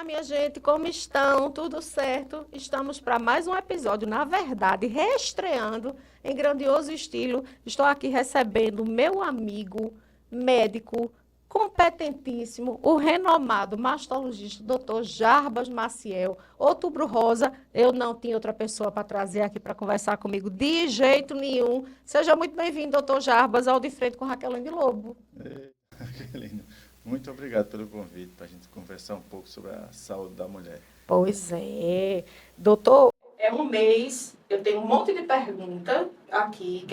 minha gente, como estão? Tudo certo? Estamos para mais um episódio, na verdade, reestreando em grandioso estilo. Estou aqui recebendo meu amigo médico competentíssimo, o renomado mastologista, doutor Jarbas Maciel. Outubro Rosa, eu não tinha outra pessoa para trazer aqui para conversar comigo de jeito nenhum. Seja muito bem-vindo, doutor Jarbas, ao De Frente com Raquelane Lobo. Raquelina, muito obrigado pelo convite para a gente conversar um pouco sobre a saúde da mulher. Pois é. Doutor, é um mês, eu tenho um monte de pergunta aqui.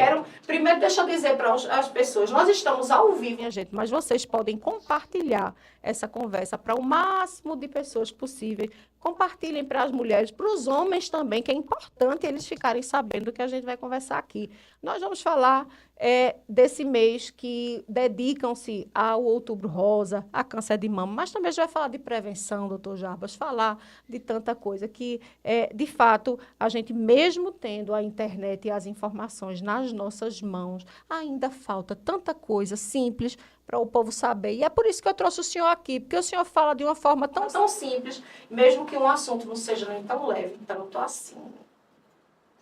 Primeiro, deixa eu dizer para as pessoas, nós estamos ao vivo, minha gente, mas vocês podem compartilhar essa conversa para o máximo de pessoas possível. Compartilhem para as mulheres, para os homens também, que é importante eles ficarem sabendo do que a gente vai conversar aqui. Nós vamos falar desse mês que dedicam-se ao Outubro Rosa, a câncer de mama, mas também a gente vai falar de prevenção, doutor Jarbas, falar de tanta coisa que, de fato, a gente, mesmo tendo a internet e as informações nas nossas mãos, ainda falta tanta coisa simples para o povo saber. E é por isso que eu trouxe o senhor aqui, porque o senhor fala de uma forma tão simples, mesmo que um assunto não seja nem tão leve, tanto assim.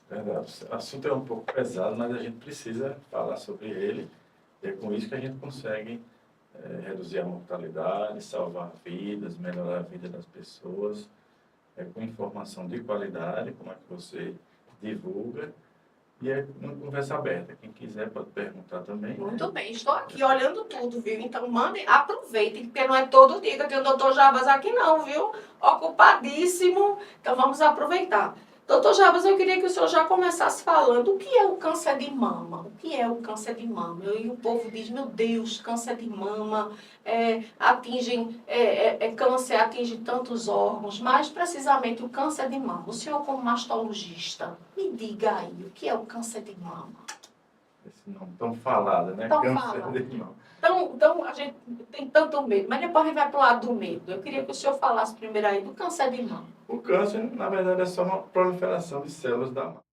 Verdade, o assunto é um pouco pesado, mas a gente precisa falar sobre ele. E é com isso que a gente consegue reduzir a mortalidade, salvar vidas, melhorar a vida das pessoas. É com informação de qualidade, como é que você divulga. E é uma conversa aberta. Quem quiser pode perguntar também. Muito bem, estou aqui olhando tudo, viu? Então, mandem, aproveitem, porque não é todo dia que eu tenho o doutor Jarbas aqui não, viu? Ocupadíssimo. Então, vamos aproveitar. Doutor Jarbas, eu queria que o senhor já começasse falando o que é o câncer de mama. O que é o câncer de mama? E o povo diz, meu Deus, câncer de mama câncer atinge tantos órgãos, mais precisamente o câncer de mama. O senhor, como mastologista, me diga aí, o que é o câncer de mama? Esse nome tão falado, né? Câncer de mama. Então, a gente tem tanto medo, mas depois a gente vai para o lado do medo. Eu queria que o senhor falasse primeiro aí do câncer de mama. O câncer, na verdade, é só uma proliferação de células da mama.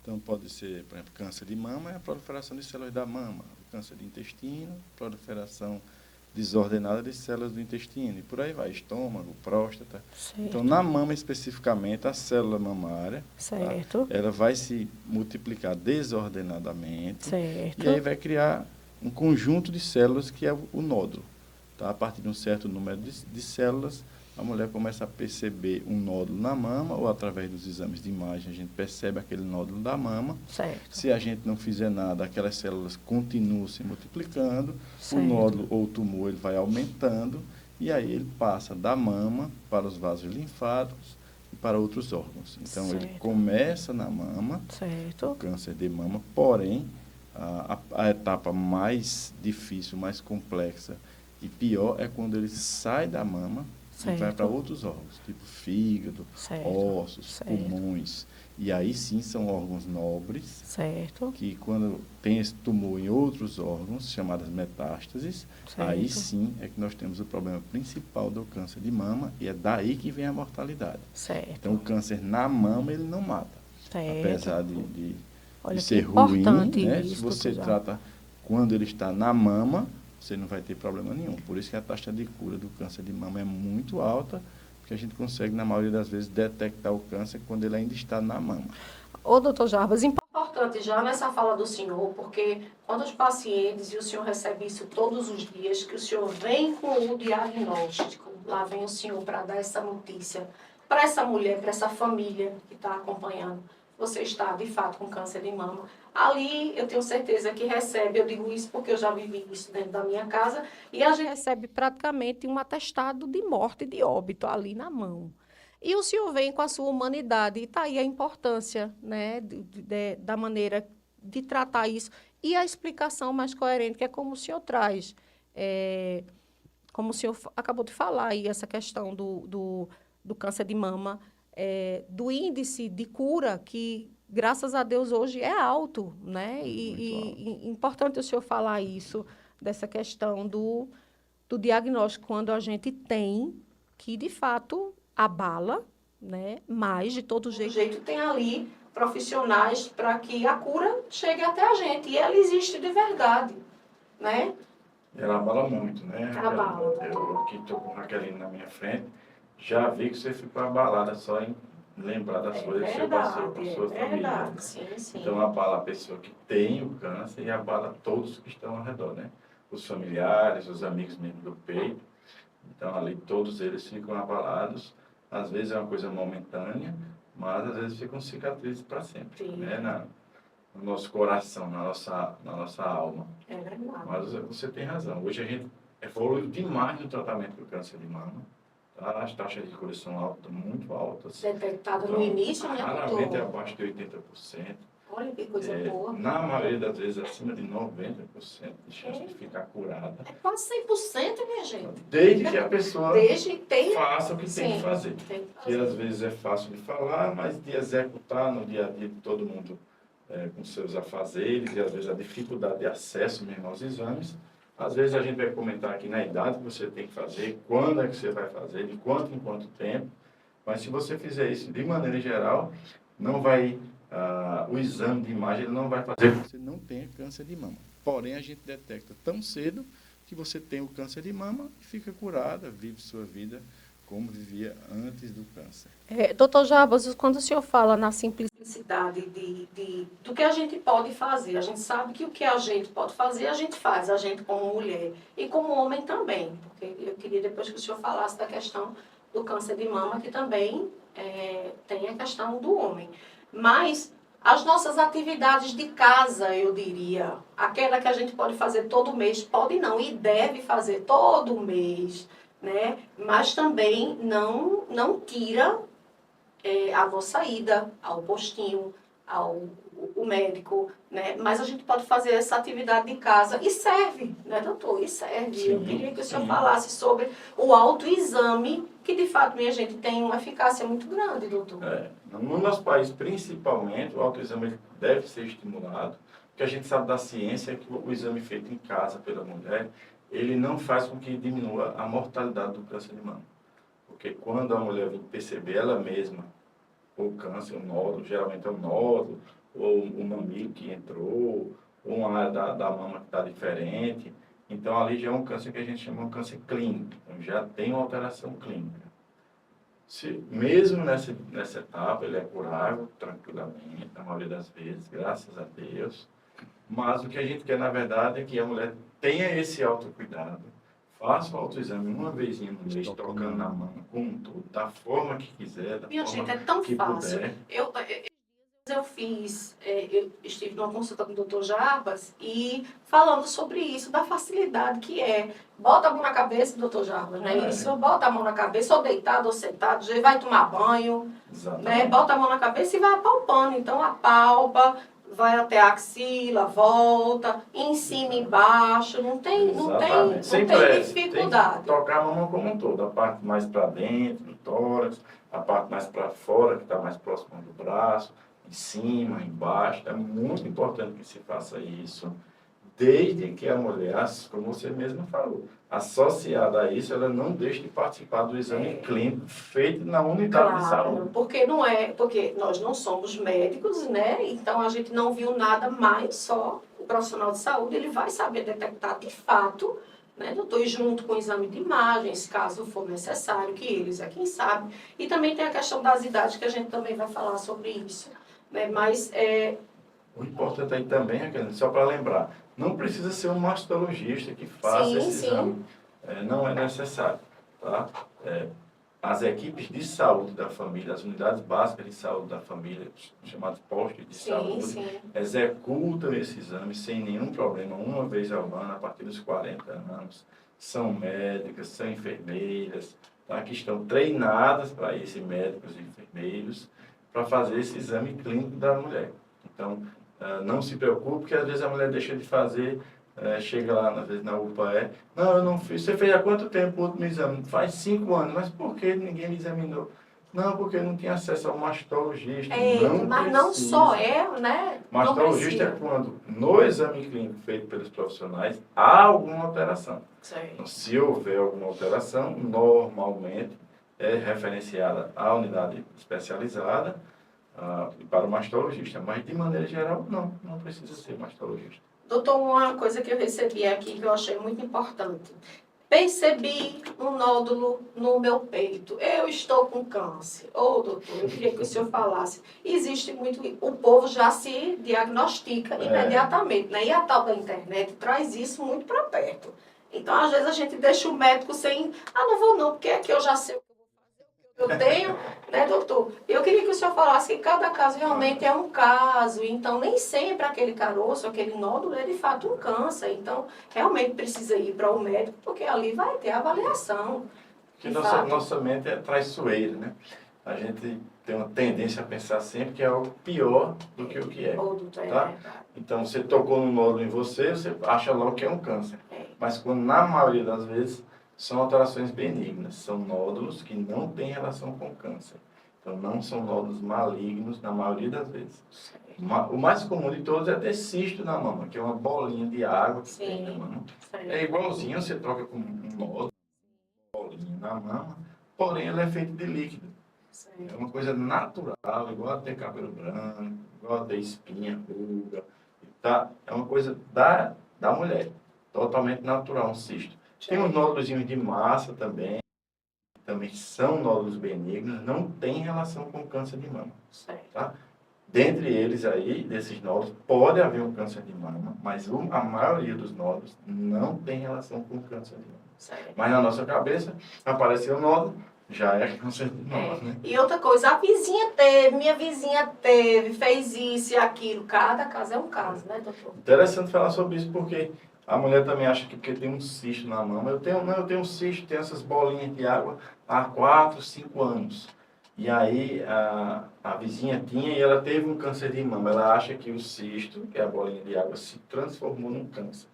Então, pode ser, por exemplo, câncer de mama é a proliferação de células da mama. O câncer de intestino, proliferação desordenada de células do intestino. E por aí vai, estômago, próstata. Certo. Então, na mama especificamente, a célula mamária, certo. Tá? Ela vai se multiplicar desordenadamente. Certo. E aí vai criar um conjunto de células que é o nódulo. Tá? A partir de um certo número de células, a mulher começa a perceber um nódulo na mama, ou através dos exames de imagem a gente percebe aquele nódulo da mama. Certo. Se a gente não fizer nada, aquelas células continuam se multiplicando, Certo. o nódulo ou o tumor ele vai aumentando, e aí ele passa da mama para os vasos linfáticos e para outros órgãos. Então, certo. ele começa na mama, certo. o câncer de mama, porém, a etapa mais difícil, mais complexa e pior é quando ele sai da mama certo. e vai para outros órgãos, tipo fígado, certo. ossos, certo. pulmões. E aí sim são órgãos nobres, certo. que quando tem esse tumor em outros órgãos, chamadas metástases, certo. aí sim é que nós temos o problema principal do câncer de mama, e é daí que vem a mortalidade. Certo. Então, o câncer na mama, ele não mata. certo. Apesar de Olha, ser ruim, né? Se você trata quando ele está na mama, você não vai ter problema nenhum. Por isso que a taxa de cura do câncer de mama é muito alta, porque a gente consegue, na maioria das vezes, detectar o câncer quando ele ainda está na mama. Ô, doutor Jarbas, importante já nessa fala do senhor, porque quando os pacientes, e o senhor recebe isso todos os dias, que o senhor vem com o diagnóstico, lá vem o senhor para dar essa notícia para essa mulher, para essa família que está acompanhando. Você está, de fato, com câncer de mama. Ali, eu tenho certeza que recebe, eu digo isso porque eu já vivi isso dentro da minha casa, e a gente recebe praticamente um atestado de morte, de óbito, ali na mão. E o senhor vem com a sua humanidade, e está aí a importância, né, da maneira de tratar isso, e a explicação mais coerente, que é como o senhor traz. Como o senhor acabou de falar aí, essa questão do câncer de mama, do índice de cura, que, graças a Deus, hoje é alto, né? E importante o senhor falar isso, dessa questão do diagnóstico, quando a gente tem, que, de fato, abala, né? Mas, de todo jeito, tem ali profissionais para que a cura chegue até a gente. E ela existe de verdade, né? Ela abala muito, né? Abala. Eu aqui estou com a Raquelina na minha frente. já vi que você ficou abalada só em lembrar das coisas que você passou com a sua família. Verdade, sim, sim. Então, abala a pessoa que tem o câncer e abala todos que estão ao redor, né? Os familiares, os amigos mesmo do peito. Então, ali, todos eles ficam abalados. Às vezes é uma coisa momentânea, mas às vezes ficam cicatrizes para sempre, né? No nosso coração, na nossa alma. É verdade. Mas você tem razão. Hoje a gente evoluiu demais no tratamento do câncer de mama. Tá? As taxas de cura são altas, muito altas. Detectado Então, no início, né, raramente é doutor? abaixo de 80%. Olha que coisa boa. Na maioria das vezes, acima de 90% de chance de ficar curada. É quase 100%, minha gente. Desde que a pessoa faça o que tem que fazer. Que às vezes é fácil de falar, mas de executar no dia a dia de todo mundo com seus afazeres, e às vezes a dificuldade de acesso mesmo aos exames. Às vezes a gente vai comentar aqui na idade que você tem que fazer, quando é que você vai fazer, de quanto em quanto tempo. Mas se você fizer isso de maneira geral, não vai... o exame de imagem ele não vai fazer que você não tenha câncer de mama. Porém, a gente detecta tão cedo que você tem o câncer de mama e fica curada, vive sua vida como vivia antes do câncer. Doutor Jarbas, quando o senhor fala na simplicidade do que a gente pode fazer, a gente sabe que o que a gente pode fazer, a gente faz, a gente como mulher e como homem também. Porque eu queria depois que o senhor falasse da questão do câncer de mama, que também tem a questão do homem. Mas as nossas atividades de casa, eu diria, aquela que a gente pode fazer todo mês, pode não, e deve fazer todo mês, né? Mas também não tira a nossa ida ao postinho, ao médico, né? Mas a gente pode fazer essa atividade de casa e serve, né, doutor? E serve. Sim, eu queria que o senhor falasse sobre o autoexame, que de fato, minha gente, tem uma eficácia muito grande, doutor. No nosso país, principalmente, o autoexame deve ser estimulado, porque a gente sabe da ciência que o exame feito em casa pela mulher, ele não faz com que diminua a mortalidade do câncer de mama. Porque quando a mulher vem perceber ela mesma o câncer, o nódulo, geralmente é um nódulo, ou um mamilo que entrou, ou uma área da mama que está diferente, então ali já é um câncer que a gente chama de câncer clínico, então já tem uma alteração clínica. Mesmo nessa etapa, ele é curável tranquilamente, na maioria das vezes, graças a Deus. Mas o que a gente quer, na verdade, é que a mulher tenha esse autocuidado, faça o autoexame uma vezinha no mês, tocando na mão, como tudo, da forma que quiser, da Minha forma gente, é tão que fácil. puder. Eu estive numa consulta com o Dr. Jarbas e falando sobre isso, da facilidade que é. Bota a mão na cabeça, Dr. Jarbas, né? Isso, bota a mão na cabeça, ou deitado ou sentado, já vai tomar banho, né? Bota a mão na cabeça e vai apalpando. Então, apalpa, vai até a axila, volta, em cima e embaixo, não tem dificuldade. Tem que tocar a mão como um todo, a parte mais para dentro, do tórax, a parte mais para fora, que está mais próxima do braço, em cima, embaixo. É muito importante que se faça isso, desde que a mulher, como você mesmo falou, associada a isso, ela não deixe de participar do exame clínico feito na unidade de saúde. Porque nós não somos médicos, né? Então a gente não viu nada mais, só o profissional de saúde, ele vai saber detectar de fato, né, doutor, e junto com o exame de imagens, caso for necessário, que eles é quem sabe. E também tem a questão das idades, que a gente também vai falar sobre isso, né? Mas o importante aí também, só para lembrar, não precisa ser um mastologista que faça esse exame. Não é necessário. Tá? As equipes de saúde da família, as unidades básicas de saúde da família, chamados postos de saúde, executam esse exame sem nenhum problema, uma vez ao ano, a partir dos 40 anos. São médicas, são enfermeiras, tá? Que estão treinadas para isso, médicos e enfermeiros, para fazer esse exame clínico da mulher. Então, não se preocupe, porque às vezes a mulher deixa de fazer, chega lá, às vezes na UPA, não, eu não fiz. Você fez há quanto tempo o último exame? Faz 5 anos, mas por que ninguém me examinou? Não, porque não tinha acesso ao mastologista. Mas não só né? Mastologista é quando, no exame clínico feito pelos profissionais, há alguma alteração. Então, se houver alguma alteração, normalmente é referenciada à unidade especializada, para o mastologista, mas de maneira geral não precisa ser mastologista. Doutor, uma coisa que eu recebi aqui que eu achei muito importante. Percebi um nódulo no meu peito. Eu estou com câncer. Ô, doutor, eu queria que o senhor falasse. Existe muito... O povo já se diagnostica imediatamente, né? E a tal da internet traz isso muito para perto. Então, às vezes, a gente deixa o médico sem... Ah, não vou não, porque aqui eu já sei o que eu tenho, né, doutor? Eu queria que o senhor falasse que cada caso realmente é um caso, então nem sempre aquele caroço, aquele nódulo é de fato um câncer. Então, realmente precisa ir para o médico, porque ali vai ter avaliação. Porque nossa mente é traiçoeira, né? A gente tem uma tendência a pensar sempre que é algo pior do que o que é. Tá? Então, você tocou no nódulo em você, você acha logo que é um câncer. Mas quando, na maioria das vezes, são alterações benignas, são nódulos que não têm relação com câncer. Então, não são nódulos malignos na maioria das vezes. O mais comum de todos é ter cisto na mama, que é uma bolinha de água que tem na mama. É igualzinho, você troca com um nódulo, bolinha na mama, porém ela é feita de líquido. É uma coisa natural, igual a ter cabelo branco, igual a ter espinha, ruga. Tá? É uma coisa da mulher, totalmente natural, um cisto. Tem uns nódulos de massa também são nódulos benignos, não tem relação com câncer de mama. Tá? Dentre eles aí, desses nódulos, pode haver um câncer de mama, mas a maioria dos nódulos não tem relação com câncer de mama. Mas na nossa cabeça, apareceu o nódulo, já é câncer de mama, né? E outra coisa, minha vizinha teve, fez isso e aquilo. Cada caso é um caso, né, doutor? Interessante falar sobre isso, porque a mulher também acha que porque tem um cisto na mama. Eu tenho um cisto, tenho essas bolinhas de água há 4, 5 anos. E aí a vizinha tinha e ela teve um câncer de mama. Ela acha que o cisto, que é a bolinha de água, se transformou num câncer.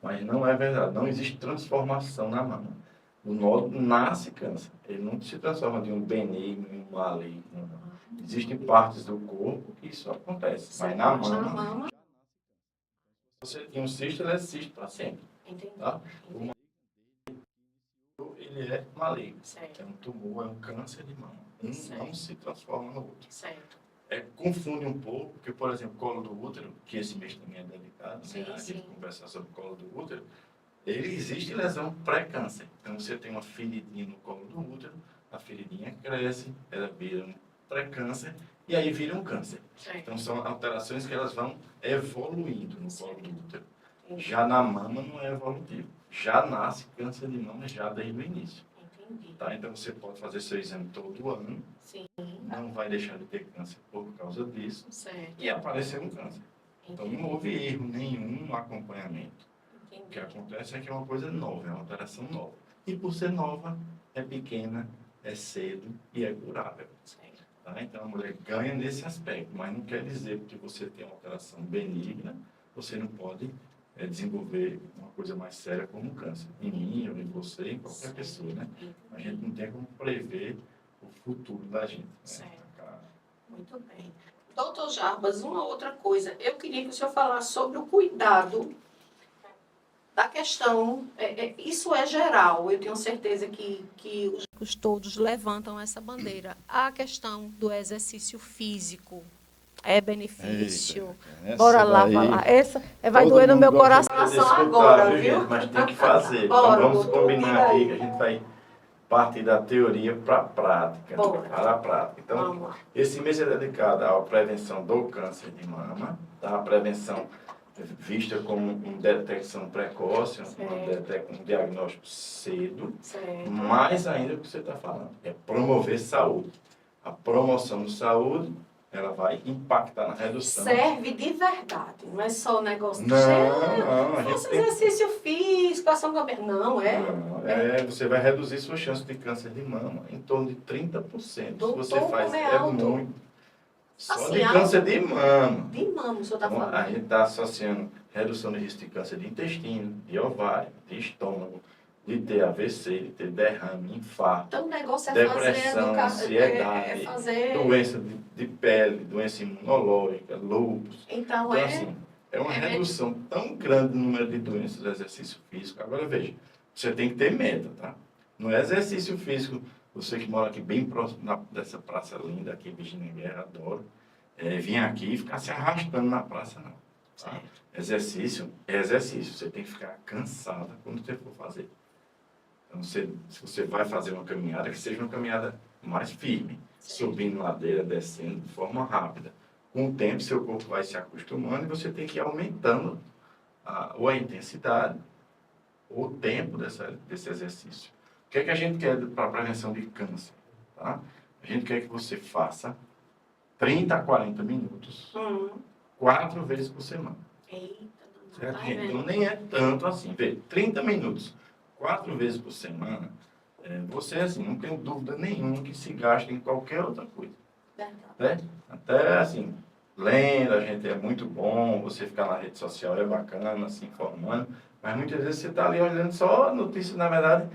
Mas não é verdade, não existe transformação na mama. O nódulo nasce câncer. Ele não se transforma de um benigno em um maligno. Existem partes do corpo que isso acontece. Mas na mama, se você tem um cisto, ele é cisto para sempre. Tá? O maligno, ele é maligno. É um tumor, é um câncer de mama. Não se transforma no outro. Confunde um pouco, porque, por exemplo, colo do útero, que esse mês também é delicado, né? A gente conversar sobre o colo do útero, existe lesão pré-câncer. Então, você tem uma feridinha no colo do útero, a feridinha cresce, ela vira um pré-câncer, e aí vira um câncer. Então, são alterações que elas vão evoluindo no colo do útero. Já na mama não é evolutivo. Já nasce câncer de mama já desde o início. Tá? Então, você pode fazer seu exame todo ano, não vai deixar de ter câncer por causa disso, e aparecer um câncer. Então, não houve erro nenhum no acompanhamento. O que acontece é que é uma coisa nova, é uma alteração nova. E por ser nova, é pequena, é cedo e é curável. Tá? Então, a mulher ganha nesse aspecto, mas não quer dizer que você tem uma alteração benigna, você não pode desenvolver uma coisa mais séria como um câncer. Em mim, ou em você, em qualquer pessoa, né? A gente não tem como prever o futuro da gente. Né? Muito bem. Doutor Jarbas, uma outra coisa. Eu queria que o senhor falasse sobre o cuidado da questão, isso é geral, eu tenho certeza que os todos levantam essa bandeira. A questão do exercício físico é benefício. Bora lá, falar. Essa vai doer no meu coração agora, viu? Mas tem que fazer. Então vamos combinar aqui que a gente vai partir da teoria para a prática. Para a prática. Então, esse mês é dedicado à prevenção do câncer de mama, tá? A prevenção vista como uma detecção precoce, um diagnóstico cedo, mais ainda o que você está falando, é promover saúde. A promoção de saúde, ela vai impactar na redução. Serve de verdade, não é só o negócio de exercício físico, ação do cabelo. Não, você vai reduzir sua chance de câncer de mama em torno de 30%. Doutor, você faz, é muito. Só assim, de câncer de mama. De mama, o senhor está falando. A gente está associando redução de risco de câncer de intestino, de ovário, de estômago, de ter AVC, de ter derrame, infarto, então, o negócio depressão, ansiedade, doença de pele, doença imunológica, lúpus. Então assim, é uma redução tão grande no número de doenças do exercício físico. Agora, veja, você tem que ter meta, tá? No exercício físico, você que mora aqui bem próximo dessa praça linda aqui, Virginia Guerra, adoro, vir aqui e ficar se arrastando na praça, não. Tá? Exercício é exercício. Você tem que ficar cansada quando você for fazer. Então, se você vai fazer uma caminhada, que seja uma caminhada mais firme, subindo ladeira, descendo de forma rápida. Com o tempo, seu corpo vai se acostumando e você tem que ir aumentando ou a intensidade ou o tempo desse exercício. O que é que a gente quer para a prevenção de câncer? Tá? A gente quer que você faça 30 a 40 minutos, 4 vezes por semana. Eita, Certo? tá Então, vendo? nem é tanto assim. Vê, 30 minutos, 4 vezes por semana, você, assim, não tem dúvida nenhuma que se gasta em qualquer outra coisa. Verdade. Né? Até, assim, lendo, a gente é muito bom, você ficar na rede social é bacana, se informando, mas muitas vezes você está ali olhando só notícias, na verdade,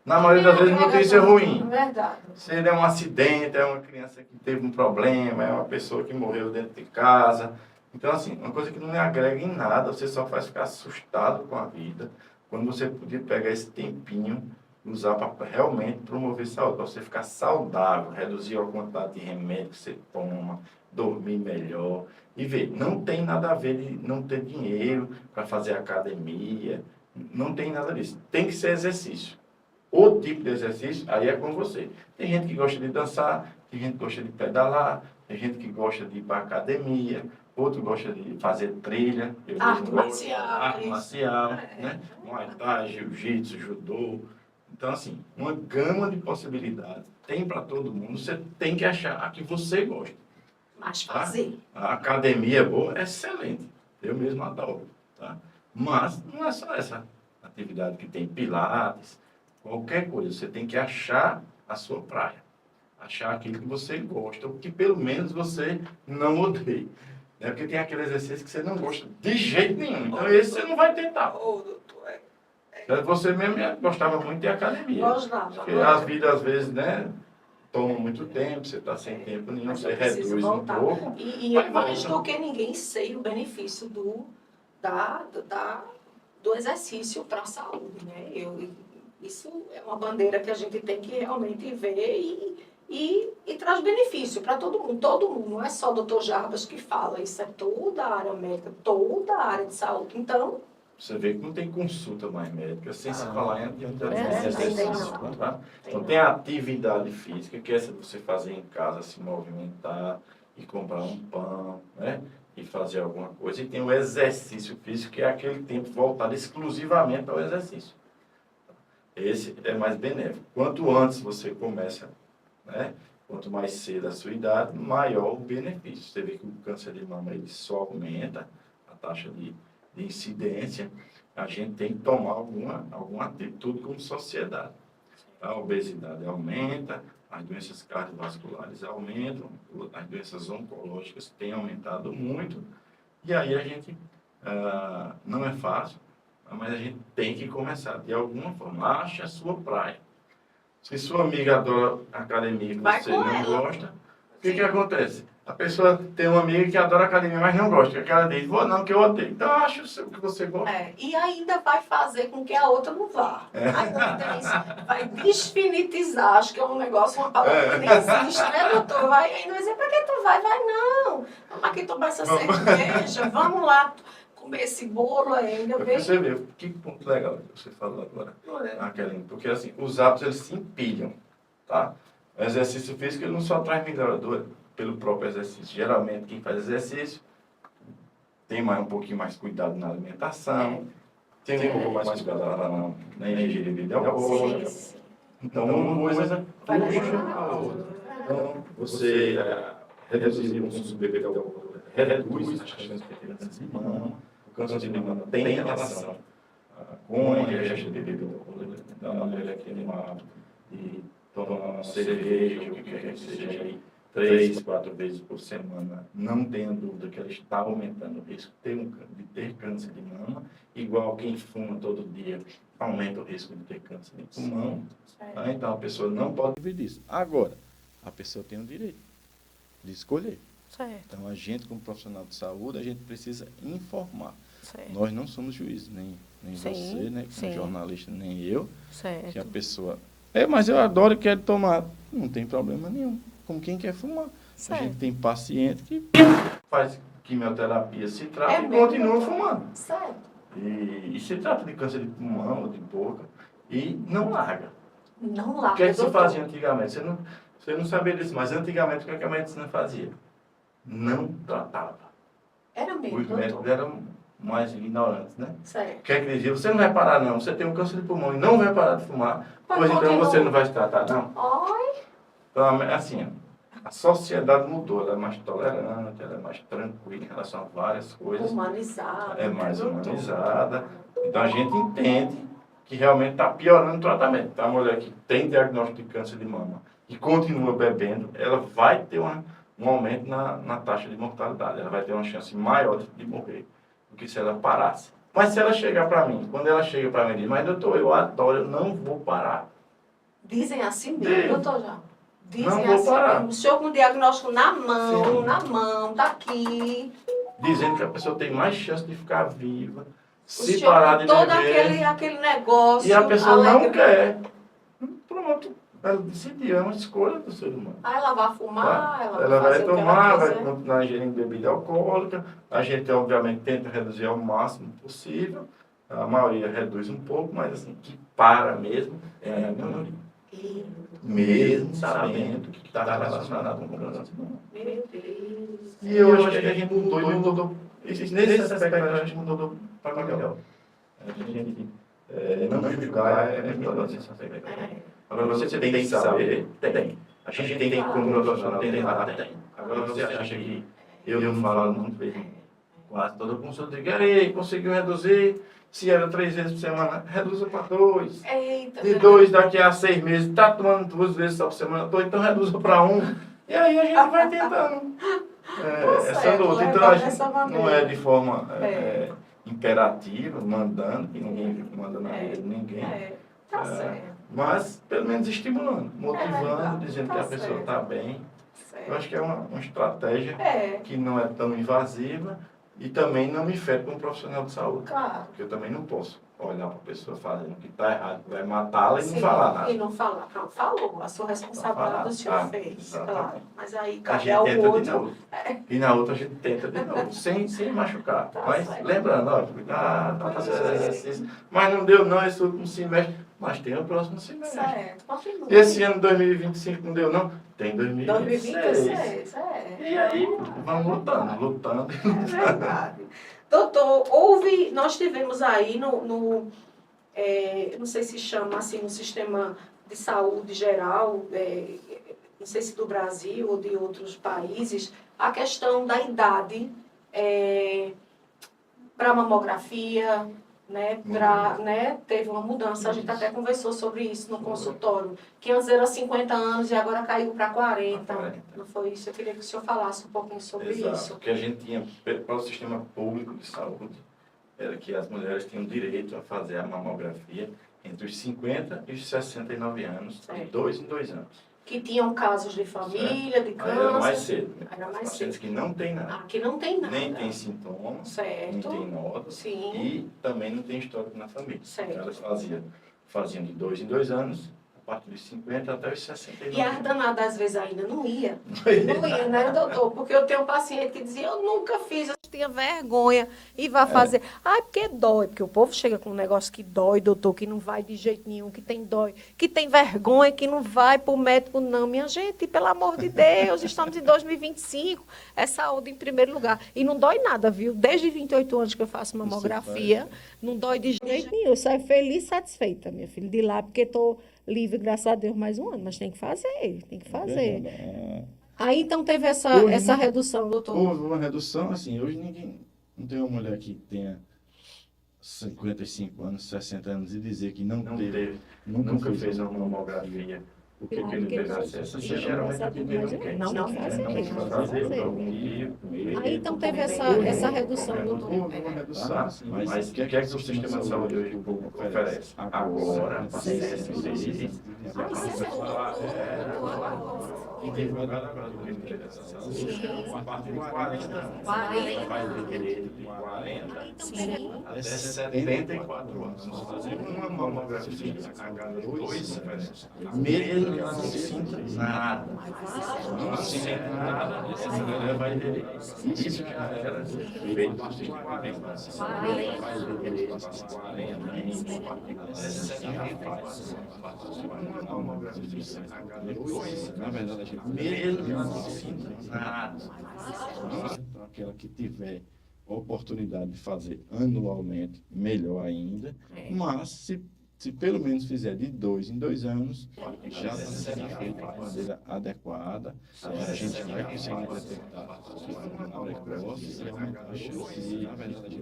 na maioria das vezes notícia ruim. Verdade. Se ele é um acidente, é uma criança que teve um problema, é uma pessoa que morreu dentro de casa. Então, assim, uma coisa que não me agrega em nada, você só faz ficar assustado com a vida, quando você podia pegar esse tempinho e usar para realmente promover saúde, para você ficar saudável, reduzir a quantidade de remédio que você toma, dormir melhor. E ver, não tem nada a ver de não ter dinheiro para fazer academia, não tem nada disso. Tem que ser exercício. O tipo de exercício, aí é com você. Tem gente que gosta de dançar, tem gente que gosta de pedalar, tem gente que gosta de ir para academia, outro gosta de fazer trilha. Eu Arte mesmo gosto. marcial. Arte marcial, né? Muay Thai, jiu-jitsu, judô. Então, assim, uma gama de possibilidades. Tem para todo mundo, você tem que achar a que você gosta. Mas Tá? fazer. A academia é boa, é excelente. Eu mesmo adoro. Tá? Mas não é só essa atividade que tem pilates, qualquer coisa. Você tem que achar a sua praia. Achar aquilo que você gosta, ou que pelo menos você não odeia. Né? Porque tem aquele exercício que você não gosta de jeito nenhum. Então esse você não vai tentar. Você mesmo gostava muito de academia. Gostava. Porque as vidas, às vezes, né? Tomam muito tempo, você está sem tempo nenhum, Mas você eu preciso reduz voltar. um pouco. E mas eu mais volta. do que ninguém sei o benefício do exercício para a saúde, né? Isso é uma bandeira que a gente tem que realmente ver e traz benefício para todo mundo. Todo mundo, não é só o doutor Jarbas que fala, isso é toda a área médica, toda a área de saúde. Então, Você vê que não tem consulta mais médica, sem se falar em atividade tem exercício. não. Tá? Então tem a atividade física, que é essa de você fazer em casa, se movimentar e comprar um pão, né? E fazer alguma coisa. E tem o exercício físico, que é aquele tempo voltado exclusivamente ao exercício. Esse é mais benéfico. Quanto antes você começa, né? Quanto mais cedo a sua idade, maior o benefício. Você vê que o câncer de mama ele só aumenta a taxa de incidência. A gente tem que tomar alguma atitude como sociedade. A obesidade aumenta, as doenças cardiovasculares aumentam, as doenças oncológicas têm aumentado muito. E aí a gente, não é fácil, mas a gente tem que começar. De alguma forma, ache a sua praia. Se sua amiga adora academia e você não gosta, o que acontece? A pessoa tem uma amiga que adora academia, mas não gosta. Que ela diz, vou não, que eu odeio. Então, acha o que você gosta. e ainda vai fazer com que a outra não vá. Ainda isso vai desfinitizar. Acho que é um negócio, uma palavra que nem existe, né, doutor? Vai ainda vai dizer, pra que tu vai? Vai não. Vamos aqui tomar essa cerveja, vamos lá comer esse bolo ainda. Porque você vê, que ponto legal que você falou agora, Aqueline. Porque assim, os hábitos eles se empilham, tá? O exercício físico ele não só traz melhorador pelo próprio exercício. Geralmente quem faz exercício tem um pouquinho mais cuidado na alimentação, tem um pouco mais cuidado na ingerir bebida alcoólica. Então uma coisa puxa a outra. Então você reduzir o consumo de bebida alcoólica reduz as chances de ter câncer de mama. O câncer de mama tem relação com a ingestão de bebida alcoólica. Então a mulher que tem um hábito de tomar uma cerveja, o que quer que seja aí, 3, 4 vezes por semana, não tenha dúvida que ela está aumentando o risco de ter câncer de mama, igual quem fuma todo dia aumenta o risco de ter câncer de pulmão. Tá? Então a pessoa não pode viver disso. Agora, a pessoa tem o direito de escolher. Certo. Então a gente, como profissional de saúde, a gente precisa informar. Certo. Nós não somos juízes, nem você, né, como jornalista, nem eu, certo. que a pessoa... mas eu adoro e quero tomar. Não tem problema nenhum. Como quem quer fumar. Certo. A gente tem paciente que faz quimioterapia, se trata e mesmo? continua fumando. Certo. E se trata de câncer de pulmão ou de boca. E não larga. Não O larga, que é que se doutor. fazia antigamente? Você não sabia disso, mas antigamente o que é que a medicina fazia? Não tratava. Era mesmo, Os médicos doutor. eram mais ignorantes, né? O Certo. que é que dizia? Você não vai parar não, você tem um câncer de pulmão e não vai parar de fumar, Mas pois então continua. você não vai se tratar não. Ai, Então, assim, a sociedade mudou, ela é mais tolerante, ela é mais tranquila em relação a várias coisas. humanizada. É mais doutor. humanizada. Então a gente entende que realmente está piorando o tratamento. Então, a mulher que tem diagnóstico de câncer de mama e continua bebendo, ela vai ter um aumento na taxa de mortalidade. Ela vai ter uma chance maior de morrer do que se ela parasse. Mas se ela chegar para mim, quando ela chega para mim e diz, mas doutor, eu adoro, eu não vou parar. Dizem assim Diz. mesmo, doutor já. Dizem Não vou assim parar. mesmo. O senhor com o diagnóstico na mão, Sim. na mão, tá aqui. Dizendo que a pessoa tem mais chance de ficar viva, O se senhor parar com de todo beber. aquele negócio. E a pessoa não alegre. quer. Pronto. Ela decidiu, é uma escolha do ser humano. Aí ela vai fumar, Tá? ela Ela vai vai fazer o que tomar, ela vai quiser. continuar ingerindo bebida alcoólica. A gente, obviamente, tenta reduzir ao máximo possível. A maioria reduz um pouco, mas assim, que para mesmo é a minoria. Mesmo sabendo que está relacionado com o câncer de mama. Meu Deus. E eu acho que a gente mudou. Nesse aspecto, a gente mudou para melhor. A gente não julgar é melhor nesse aspecto. Agora, você tem que saber, tem. A gente tem como profissional tentar, tem. Agora, você acha que eu não falo muito bem, quase toda consulta, digo, aí, conseguiu reduzir, se era 3 vezes por semana, reduza para 2. Eita, De 2 daqui a 6 meses, está tomando 2 vezes só por semana, então reduza para 1. E aí a gente vai tentando essa certo, luta. leva Então, a dessa gente não maneira. é de forma imperativa, mandando, que ninguém manda na vida de ninguém. Tá certo. Mas, pelo menos, estimulando, motivando, verdade, dizendo tá que a pessoa certo. está bem. Certo. Eu acho que é uma estratégia É, que não é tão invasiva e também não me fere como profissional de saúde. claro. Porque eu também não posso olhar para a pessoa fazendo o que está errado, que vai matá-la e Sim, não falar nada. E não falar. Pronto, falou. A sua responsabilidade o senhor fez, exatamente. claro. Mas aí A cabe gente ao tenta de outro. novo. E na outra a gente tenta de novo, sem machucar. Tá Mas certo. lembrando, ó, cuidado, tá fazendo exercício. Mas não deu não esse último semestre. Mas tem o próximo semestre. Certo, continua. Esse ano 2025 não deu não? Tem 2026. 2026, E aí, vamos lutando. É verdade. Doutor, nós tivemos aí não sei se chama assim, no sistema de saúde geral, não sei se do Brasil ou de outros países, a questão da idade para mamografia, teve uma mudança, a gente até conversou sobre isso no consultório, que antes era 50 anos e agora caiu para 40. Não foi isso? Eu queria que o senhor falasse um pouquinho sobre Exato. isso. O que a gente tinha para o sistema público de saúde era que as mulheres tinham direito a fazer a mamografia entre os 50 e os 69 anos, de 2 em 2 anos. Que tinham casos de família, de Aí câncer. era mais cedo. Era mais Pacientes cedo. que não tem nada. Aqui não tem nada. Nem tem sintomas, Certo. nem tem nódulos. Sim. E também não tem histórico na família. Certo. Então, elas faziam de 2 em 2 anos, a partir dos 50 até os 69 E as anos. danadas às vezes ainda não ia. Não ia, né, doutor? Porque eu tenho um paciente que dizia, eu nunca fiz, eu tinha vergonha e vai fazer. Ai, porque dói. Porque o povo chega com um negócio que dói, doutor, que não vai de jeito nenhum, que tem dói, que tem vergonha, que não vai para o médico, não. Minha gente, pelo amor de Deus, estamos em 2025, é saúde em primeiro lugar. E não dói nada, viu? Desde 28 anos que eu faço mamografia, não dói de jeito nenhum. Eu saio feliz e satisfeita, minha filha, de lá, porque estou livre, graças a Deus, mais um ano. Mas tem que fazer, tem que fazer. Aí, então, teve essa redução, doutor? Houve uma redução, assim, hoje não tem uma mulher que tenha 55 anos, 60 anos e dizer que nunca fez uma mamografia. O que ele teve acesso, geralmente o que ele não quer. Não fazer. Aí, Aí, então, teve essa redução, doutor? Houve uma redução, assim, mas o que é que o sistema de saúde hoje oferece? Agora, pacientes e tem agora do a partir de 40 vai requerer de 40 até 74 anos. Fazer uma mamografia a cada 2 anos, mesmo ele não sinta nada. Não sinta nada, essa mulher vai ter. Isso já era feito por na verdade, a gente mesmo não sinta nada. Então, aquela que tiver oportunidade de fazer anualmente, melhor ainda, mas se pelo menos fizer de 2 em 2 anos, já está sendo feito de maneira adequada, a gente vai conseguir detectar precoce e aumentar a chance de, na verdade,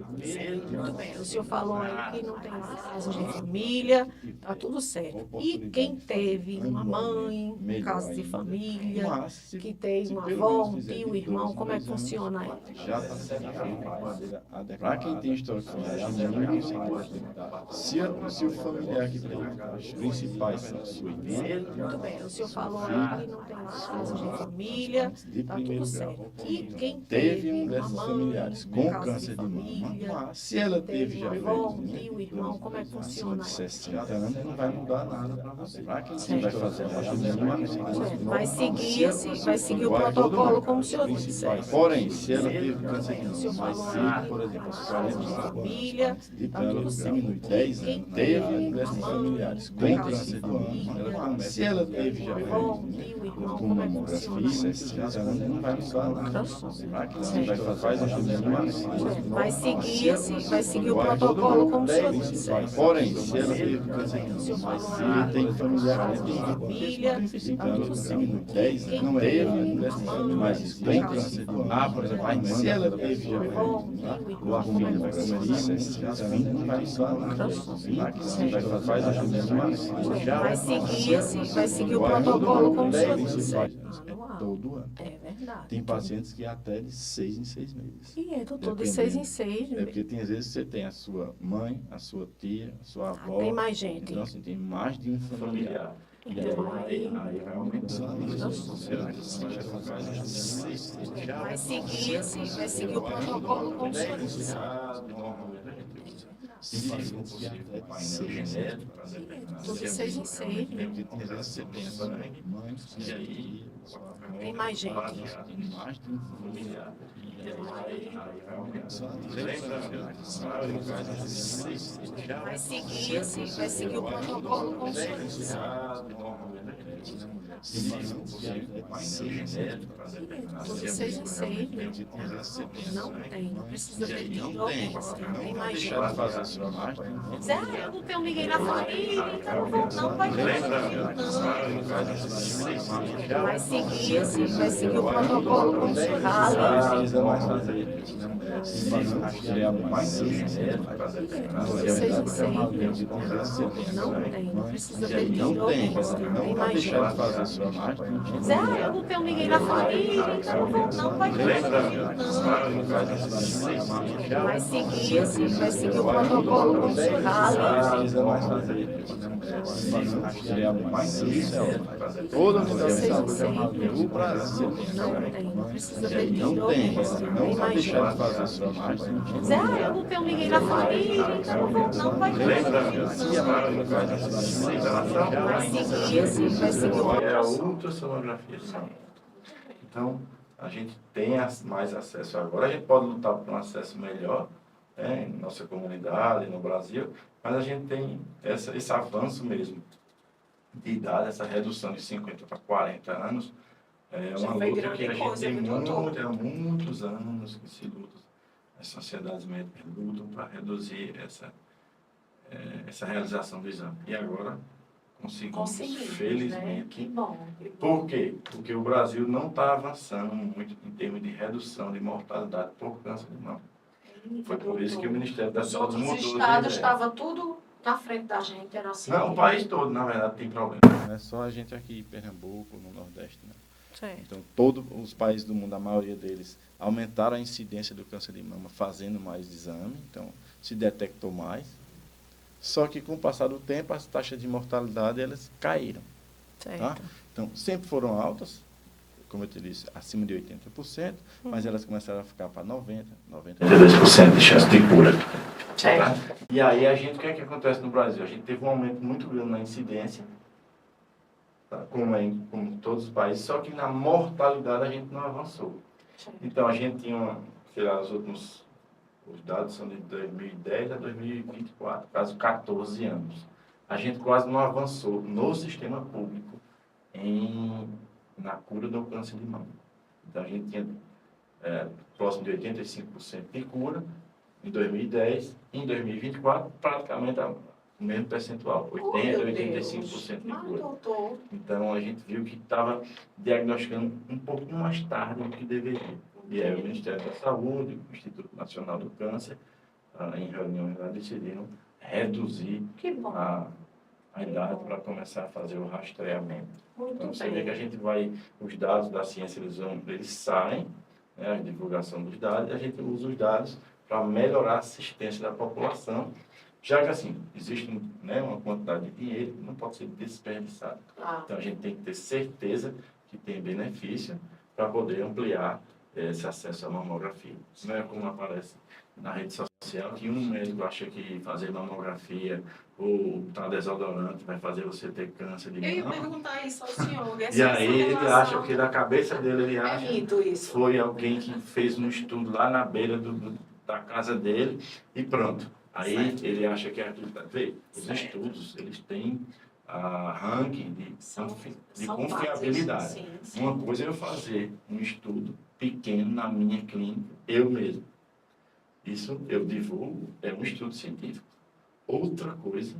Muito bem, o senhor falou aí que não tem caso de família, tá tudo certo. E quem teve uma mãe, um caso de família, que tem uma avó, um tio, um irmão, como é que funciona aí? já está sendo feito de maneira adequada. Para quem tem histórico familiar, ninguém consegue detectar. Se o familiar que tem os principais são a sua irmã, Muito bem, o senhor falou aí que não tem caso de família, de tá primeiro tudo grau. certo. E quem Teve um uma desses mãe, familiares um com caso câncer de mama, família, mas se ela teve já uma avó, um velhinha, tio, um irmão, como é que acima funciona de aí? 60 anos, não vai mudar nada para você. Para quem vai fazer a vacinação, Vai seguir o protocolo como o senhor disse. principais. Porém, se ela teve câncer de O senhor mama, mas falou se, aí por exemplo, aos caso 40 de anos, família, de tá ela tudo certo. diminui 10 Quem anos, teve um uma desses mãe, familiares um com caso câncer de mama, família, ela começa, se ela teve já avó, um velhinha, tio, um irmão, com como é que funciona mamografia, aí? 60 anos, não vai mudar nada. Para quem vai fazer a vacinação, Vai seguir o protocolo como o senhor disse. porém, se ela teve câncer de mama, mas se tem familiar que tem Família, então ela diminui 10 anos, não teve um desses familiares com câncer de mama, por exemplo, mas se ela teve já velhinha, ou a filha vai começar 60 anos, não vai mudar nada. Para quem vai fazer a vacinação, já vai seguir o protocolo como o senhor disse. todo ano. É verdade. Tem pacientes que até de 6 em 6 meses. E é, doutor, de 6 em 6. É porque tem às vezes você tem a sua mãe, a sua tia, a sua avó. Tem mais gente. Então, assim, tem mais de um familiar. E Então, aí vai aumentando. Vai seguir o protocolo como o senhor disse. Tem pacientes que até de 6 em 6 Tudo de 6 em 6. Tem vezes você tem a sua mãe, a sua tia, a sua avó. Tem mais gente. Tem mais de um familiar. E aí vai aumentando. Vai seguir o protocolo como o senhor disse. Tudo de 6 em 6. Não tem, não precisa ter urgência. Tem mais gente. Deixar de fazer a sua máquina. Zé, eu não tenho ninguém na família, então não vai ter. Vai seguir o protocolo como o senhor disse. Precisa mais fazer. Tudo de 6 em 6. Não tem, não precisa ter urgência. Tem mais gente. Deixar de fazer a sua máquina. Zé, eu não tenho ninguém na família, então não vai ter. Vai seguir o protocolo como o senhor disse. Precisa mais fazer. Toda a unidade de saúde do Brasil Não tem, não precisa ter não tem. urgência. Não Tem vai mais deixar de gente. fazer a sua máquina. Zé, eu não tenho ninguém na família, então não vai ter. Vai seguir o É a protocolo. ultrassonografia de mama. Então, a gente tem mais acesso agora, a gente pode lutar por um acesso melhor, em nossa comunidade, no Brasil, mas a gente tem esse avanço mesmo de idade, essa redução de 50 para 40 anos, é Já uma foi luta grande que a gente coisa, tem viu, doutor? há muitos anos que se luta. As sociedades médicas lutam para reduzir essa realização do exame. E agora conseguimos, Né? felizmente. Que bom. Que bom. Por quê? Porque o Brasil não está avançando muito em termos de redução de mortalidade por câncer de mama. Foi por isso que o Ministério da Os Saúde outros mudou de estados ideia. estavam tudo na frente da gente, era assim. Não, o país todo, na verdade, tem problema. Não é só a gente aqui em Pernambuco, no Nordeste, né? Certo. Então, todos os países do mundo, a maioria deles, aumentaram a incidência do câncer de mama fazendo mais exame, então se detectou mais. Só que com o passar do tempo, as taxas de mortalidade elas caíram. Certo. Tá? Então, sempre foram altas, como eu te disse, acima de 80%, mas elas começaram a ficar para 90%, 82% de chance de cura. Certo. E aí, o que é que acontece no Brasil? A gente teve um aumento muito grande na incidência, tá? Como todos os países, só que na mortalidade a gente não avançou. Então, a gente tinha, sei lá, os dados são de 2010 a 2024, caso 14 anos. A gente quase não avançou no sistema público na cura do câncer de mama. Então, a gente tinha próximo de 85% de cura em 2010, em 2024, praticamente o mesmo percentual, 80% a 85% de cura. Então, a gente viu que estava diagnosticando um pouquinho mais tarde do que deveria. E aí o Ministério da Saúde, o Instituto Nacional do Câncer, em reuniões lá, decidiram reduzir a idade para começar a fazer o rastreamento. Então, você vê que a gente os dados da ciência, eles saem, né, a divulgação dos dados, e a gente usa os dados para melhorar a assistência da população, já que, assim, existe, né, uma quantidade de dinheiro que não pode ser desperdiçada. Então, a gente tem que ter certeza que tem benefício para poder ampliar esse acesso à mamografia. Não é como aparece na rede social, que um médico acha que fazer mamografia ou botar desodorante vai fazer você ter câncer de mama. Eu ia perguntar isso ao senhor. E aí ele acha, porque da cabeça dele ele acha que foi alguém que fez um estudo lá na beira da casa dele e pronto. Aí ele acha que é aquilo. Os estudos, eles têm ranking de confiabilidade. Sim. Uma coisa é eu fazer um estudo pequeno na minha clínica, eu mesmo. Isso eu divulgo, é um estudo científico. Outra coisa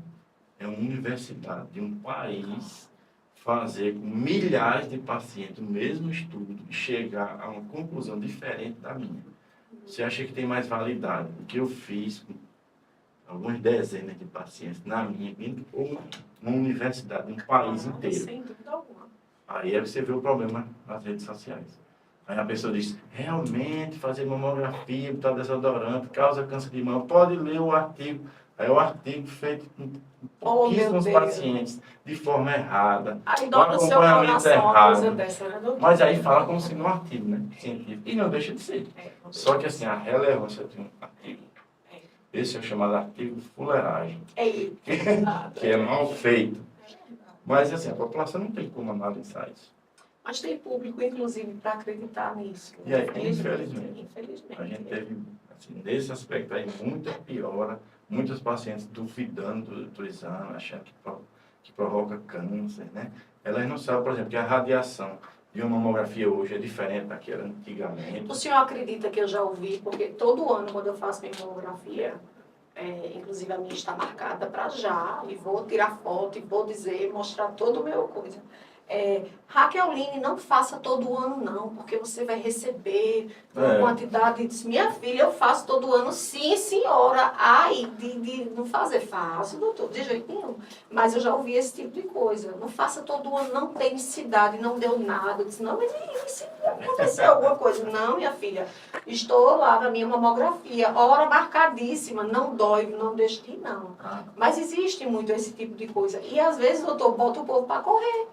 é uma universidade de um país fazer com milhares de pacientes o mesmo estudo e chegar a uma conclusão diferente da minha. Você acha que tem mais validade do que eu fiz com algumas dezenas de pacientes na minha clínica ou numa universidade de um país inteiro? Sem dúvida alguma. Aí você vê o problema nas redes sociais. Aí a pessoa diz, realmente fazer mamografia, botar desodorante, causa câncer de mama. Pode ler o artigo. Aí o artigo feito com pouquíssimos pacientes, de forma errada, com acompanhamento errado. Mas aí fala como se no artigo, né? Científico. E não deixa de ser. Só que assim, a relevância de um artigo. Esse é o chamado artigo fuleiragem. Que é mal feito. Mas assim, a população não tem como analisar isso. Mas tem público, inclusive, para acreditar nisso. E aí, infelizmente, a gente teve, assim, nesse aspecto aí, muita piora, muitos pacientes duvidando do exame, achando que provoca câncer, né? Elas não sabem, por exemplo, que a radiação de uma mamografia hoje é diferente da que era antigamente. O senhor acredita que eu já ouvi, porque todo ano, quando eu faço minha mamografia, inclusive a minha está marcada para já, e vou tirar foto, e vou dizer, mostrar todo o meu coisa. Raqueline, não faça todo ano não, porque você vai receber uma quantidade. Disse, minha filha, eu faço todo ano, sim senhora. Ai, de não fazer, faço, doutor, de jeito nenhum. Mas eu já ouvi esse tipo de coisa. Não faça todo ano, não tem necessidade, não deu nada. Eu disse, não, mas se aconteceu alguma coisa? Não, minha filha, estou lá na minha mamografia, hora marcadíssima, não dói, não deixe de ir, não. Mas existe muito esse tipo de coisa. E às vezes, doutor, bota o povo para correr.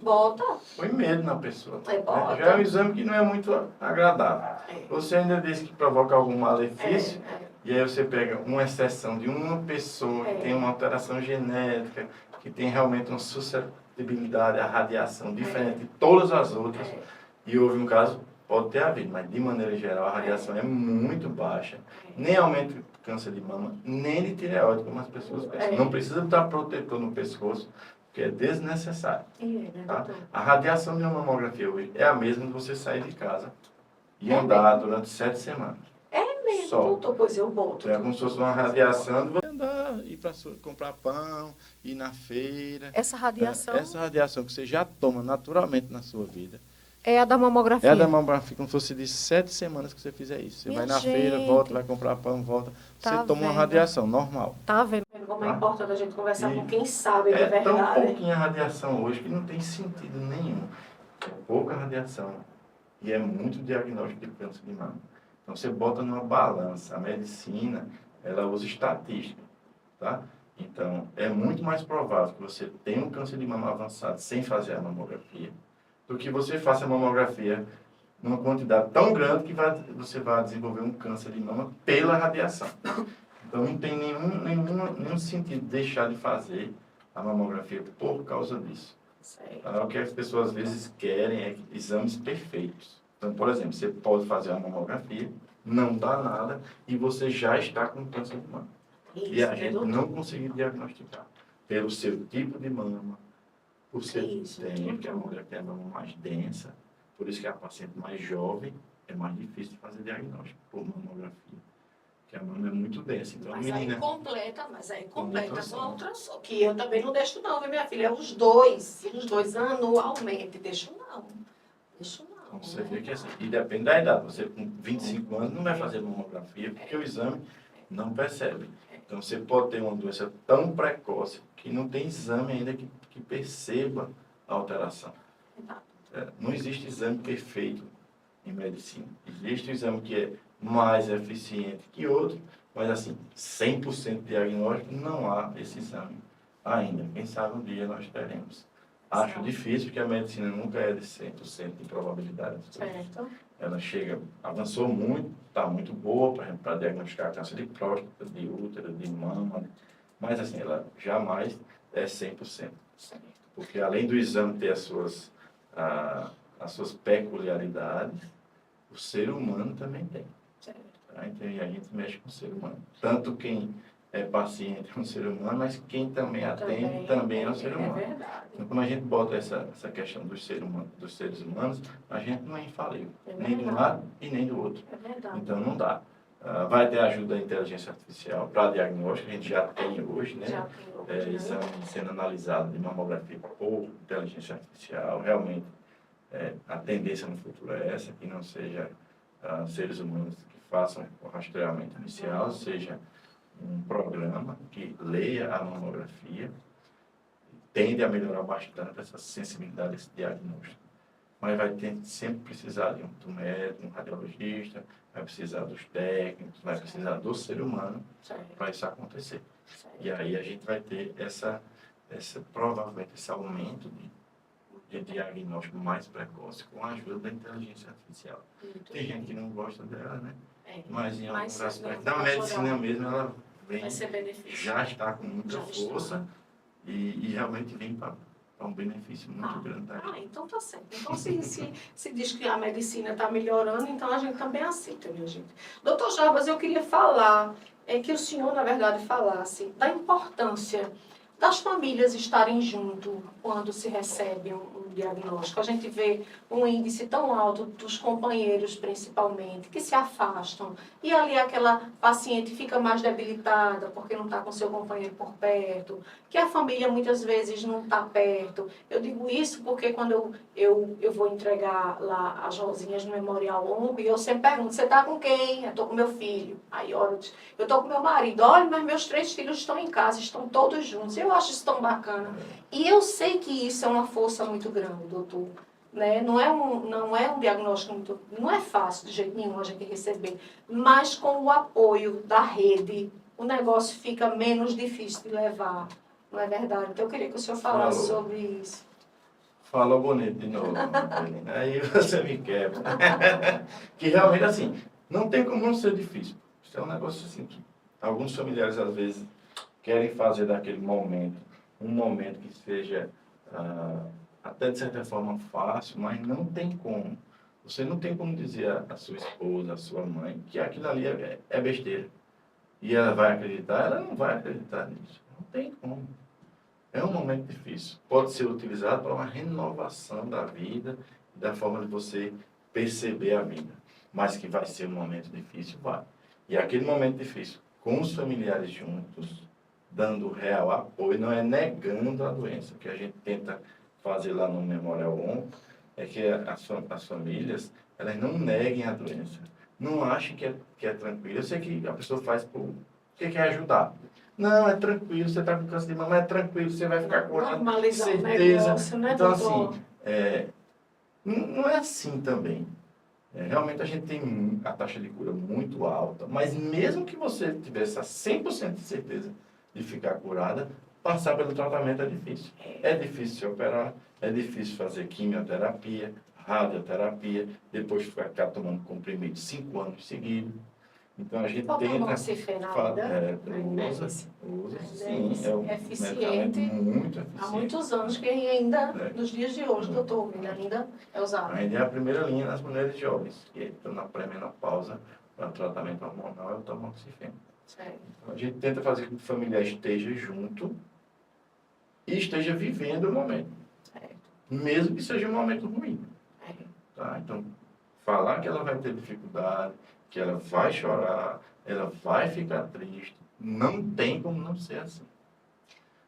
Bota. Põe medo na pessoa. Bota. Já é um exame que não é muito agradável. Você ainda disse que provoca algum malefício, e aí você pega uma exceção de uma pessoa que tem uma alteração genética, que tem realmente uma suscetibilidade à radiação diferente de todas as outras, e houve um caso, pode ter havido, mas de maneira geral a radiação é muito baixa, nem aumenta o câncer de mama, nem de tireoide, como as pessoas pensam. Não precisa botar protetor no pescoço, que é desnecessário. Tá? A radiação de uma mamografia hoje é a mesma de você sair de casa e andar durante 7 semanas. É mesmo, doutor, pois eu boto. É como se fosse uma radiação de você andar, ir para comprar pão, ir na feira. Essa radiação? Essa radiação que você já toma naturalmente na sua vida. É a da mamografia? É a da mamografia, como se fosse de 7 semanas que você fizer isso. Você vai na feira, volta, vai comprar pão, volta. Você toma uma radiação normal. Tá vendo como é importante a gente conversar com quem sabe de verdade. É tão pouquinha radiação hoje que não tem sentido nenhum. É pouca radiação e é muito diagnóstico de câncer de mama. Então você bota numa balança. A medicina, ela usa estatística, tá? Então é muito mais provável que você tenha um câncer de mama avançado sem fazer a mamografia do que você faça a mamografia numa quantidade tão grande que você vai desenvolver um câncer de mama pela radiação. Então não tem nenhum sentido deixar de fazer a mamografia por causa disso. Certo. O que as pessoas às vezes querem é exames perfeitos. Então, por exemplo, você pode fazer uma mamografia, não dá nada, e você já está com câncer de mama. E a gente não conseguiu diagnosticar. Pelo seu tipo de mama, por ser que a mulher tem a mama mais densa, por isso que a paciente mais jovem é mais difícil de fazer diagnóstico por mamografia. Porque a mama é muito densa. Então, Mas menina, aí completa ultrassom. com ultrassom, que eu também não deixo não, viu, minha filha? Os dois anualmente. Deixo não. Então, você vê que assim, e depende da idade. Você com 25 anos não vai fazer mamografia porque o exame não percebe. Então, você pode ter uma doença tão precoce que não tem exame ainda que perceba a alteração. Não existe exame perfeito em medicina. Existe um exame que é mais eficiente que outro, mas assim, 100% de diagnóstico, não há esse exame ainda. Quem sabe um dia nós teremos. Acho difícil, porque a medicina nunca é de 100% de probabilidade. Certo. Ela avançou muito, está muito boa, por exemplo, para diagnosticar câncer de próstata, de útero, de mama, mas assim, ela jamais é 100%. Certo. Porque além do exame ter as suas peculiaridades, o ser humano também tem. Certo. Tá? Então, a gente mexe com o ser humano. Tanto quem é paciente é um ser humano, mas quem também atende também é um ser humano. É verdade. Então, quando a gente bota essa questão dos seres humanos, a gente não é infalível, nem de um lado e nem do outro. É verdade. Então, não dá. Vai ter ajuda da inteligência artificial para diagnóstico, a gente já tem hoje, né? Já tem hoje, Exame sendo analisado de mamografia por inteligência artificial. Realmente, a tendência no futuro é essa, que não seja seres humanos que façam o rastreamento inicial, seja um programa que leia a mamografia, tende a melhorar bastante essa sensibilidade desse diagnóstico. Mas vai sempre precisar de um médico, um radiologista, vai precisar dos técnicos, vai precisar do ser humano para isso acontecer. E aí a gente vai ter provavelmente esse aumento de diagnóstico mais precoce com a ajuda da inteligência artificial. Tem gente que não gosta dela, né? Mas em alguns aspectos da medicina mesmo, ela vem, já está com muita força e realmente vem para um benefício muito grande. Então tá certo. Então se diz que a medicina está melhorando, então a gente também aceita, minha gente. Doutor Jarbas, eu queria falar, que o senhor, na verdade, falasse da importância das famílias estarem junto quando se recebe um diagnóstico. A gente vê um índice tão alto dos companheiros, principalmente, que se afastam. E ali aquela paciente fica mais debilitada porque não está com seu companheiro por perto, que a família muitas vezes não está perto. Eu digo isso porque quando eu vou entregar lá as rosinhas no Memorial ONG, eu sempre pergunto, você está com quem? Eu estou com meu filho. Aí, olha, eu estou com meu marido. Olha, mas meus 3 filhos estão em casa, estão todos juntos. Eu acho isso tão bacana. E eu sei que isso é uma força muito grande, doutor. Né? Não é um diagnóstico muito... Não é fácil de jeito nenhum a gente receber. Mas com o apoio da rede, o negócio fica menos difícil de levar. Não é verdade? Então eu queria que o senhor falasse sobre isso. Falou bonito de novo, aí você me quebra. Que realmente, assim, não tem como não ser difícil. Isso é um negócio assim que alguns familiares, às vezes, querem fazer daquele momento um momento que seja até de certa forma fácil, mas não tem como. Você não tem como dizer à sua esposa, à sua mãe, que aquilo ali é besteira. E ela vai acreditar? Ela não vai acreditar nisso. Não tem como. É um momento difícil. Pode ser utilizado para uma renovação da vida, da forma de você perceber a vida. Mas que vai ser um momento difícil, vai. E aquele momento difícil, com os familiares juntos, dando real apoio, não é negando a doença. O que a gente tenta fazer lá no Memorial ONG é que as famílias, elas não neguem a doença. Não achem que é tranquilo. Eu sei que a pessoa faz porque quer ajudar. Não, é tranquilo, você está com câncer de mama, é tranquilo, você vai ficar curado, Normalizar certeza. O negócio, né, então, doutor? assim, não é assim também. Realmente a gente tem a taxa de cura muito alta, mas mesmo que você tivesse a 100% de certeza de ficar curada, passar pelo tratamento é difícil. É difícil se operar, é difícil fazer quimioterapia, radioterapia, depois ficar tomando comprimido 5 anos seguidos. Então a gente Qual que é o tenta... amoxicilina na vida? Usa, sim, É é um eficiente. medicamento muito Há eficiente. muitos anos que ainda, É. nos dias de hoje, doutor, ele ainda é usado. Ainda é a primeira linha nas mulheres jovens, que estão na pré-menopausa, para tratamento hormonal, é o tamoxifeno. Certo. Então, a gente tenta fazer com que o familiar esteja junto e esteja vivendo o momento. Certo. Mesmo que seja um momento ruim. É. Tá? Então, falar que ela vai ter dificuldade, que ela vai chorar, ela vai ficar triste, não tem como não ser assim.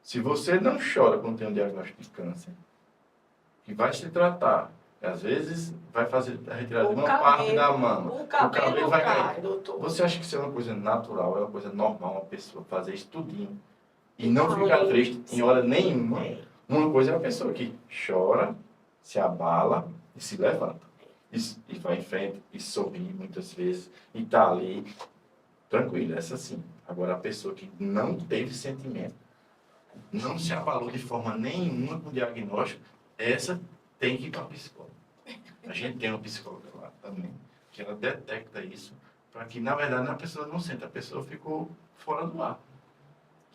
Se você não chora quando tem um diagnóstico de câncer, que vai se tratar, às vezes vai fazer a retirada de uma parte da mama, O cabelo vai cai, cair. doutor. Você acha que isso é uma coisa natural, é uma coisa normal uma pessoa fazer isso tudinho e E não tá ficar ali. triste em hora nenhuma? É. Uma coisa é a pessoa que chora, se abala e se levanta. E vai em frente, e sorri muitas vezes, e está ali, tranquilo, essa sim. Agora, a pessoa que não teve sentimento, não se abalou de forma nenhuma com o diagnóstico, essa tem que ir para a psicóloga. A gente tem uma psicóloga lá também, que ela detecta isso, para que, na verdade, a pessoa não sente, a pessoa ficou fora do ar.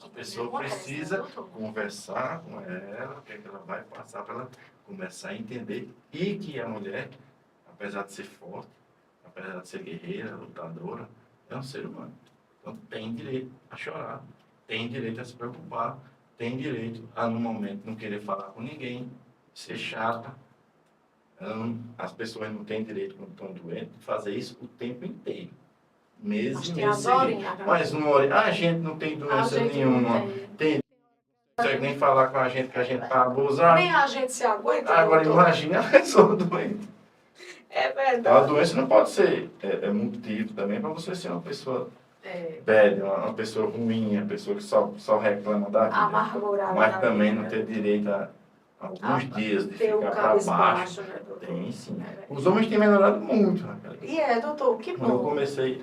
A pessoa precisa conversar com ela, o que é que ela vai passar para ela começar a entender, e que a mulher, apesar de ser forte, apesar de ser guerreira, lutadora, é um ser humano. Então tem direito a chorar, tem direito a se preocupar, tem direito a, no momento, não querer falar com ninguém, ser chata. As pessoas não têm direito, quando estão doentes, de fazer isso o tempo inteiro. Meses e meses seguidos. Mas uma hora, a gente não tem doença nenhuma. Não consegue nem falar com a gente que a gente está abusado. Nem a gente se aguenta. Agora doutor. imagine a pessoa doente. É A verdade. doença não pode ser motivo também para você ser uma pessoa bad, uma pessoa ruim, uma pessoa que só reclama da vida. Amargurada. Mas também não ter direito a alguns dias de ter o ficar para baixo. baixo, né, doutor? Tem sim. Os homens têm melhorado muito, Raquel. E doutor, que Quando eu bom. comecei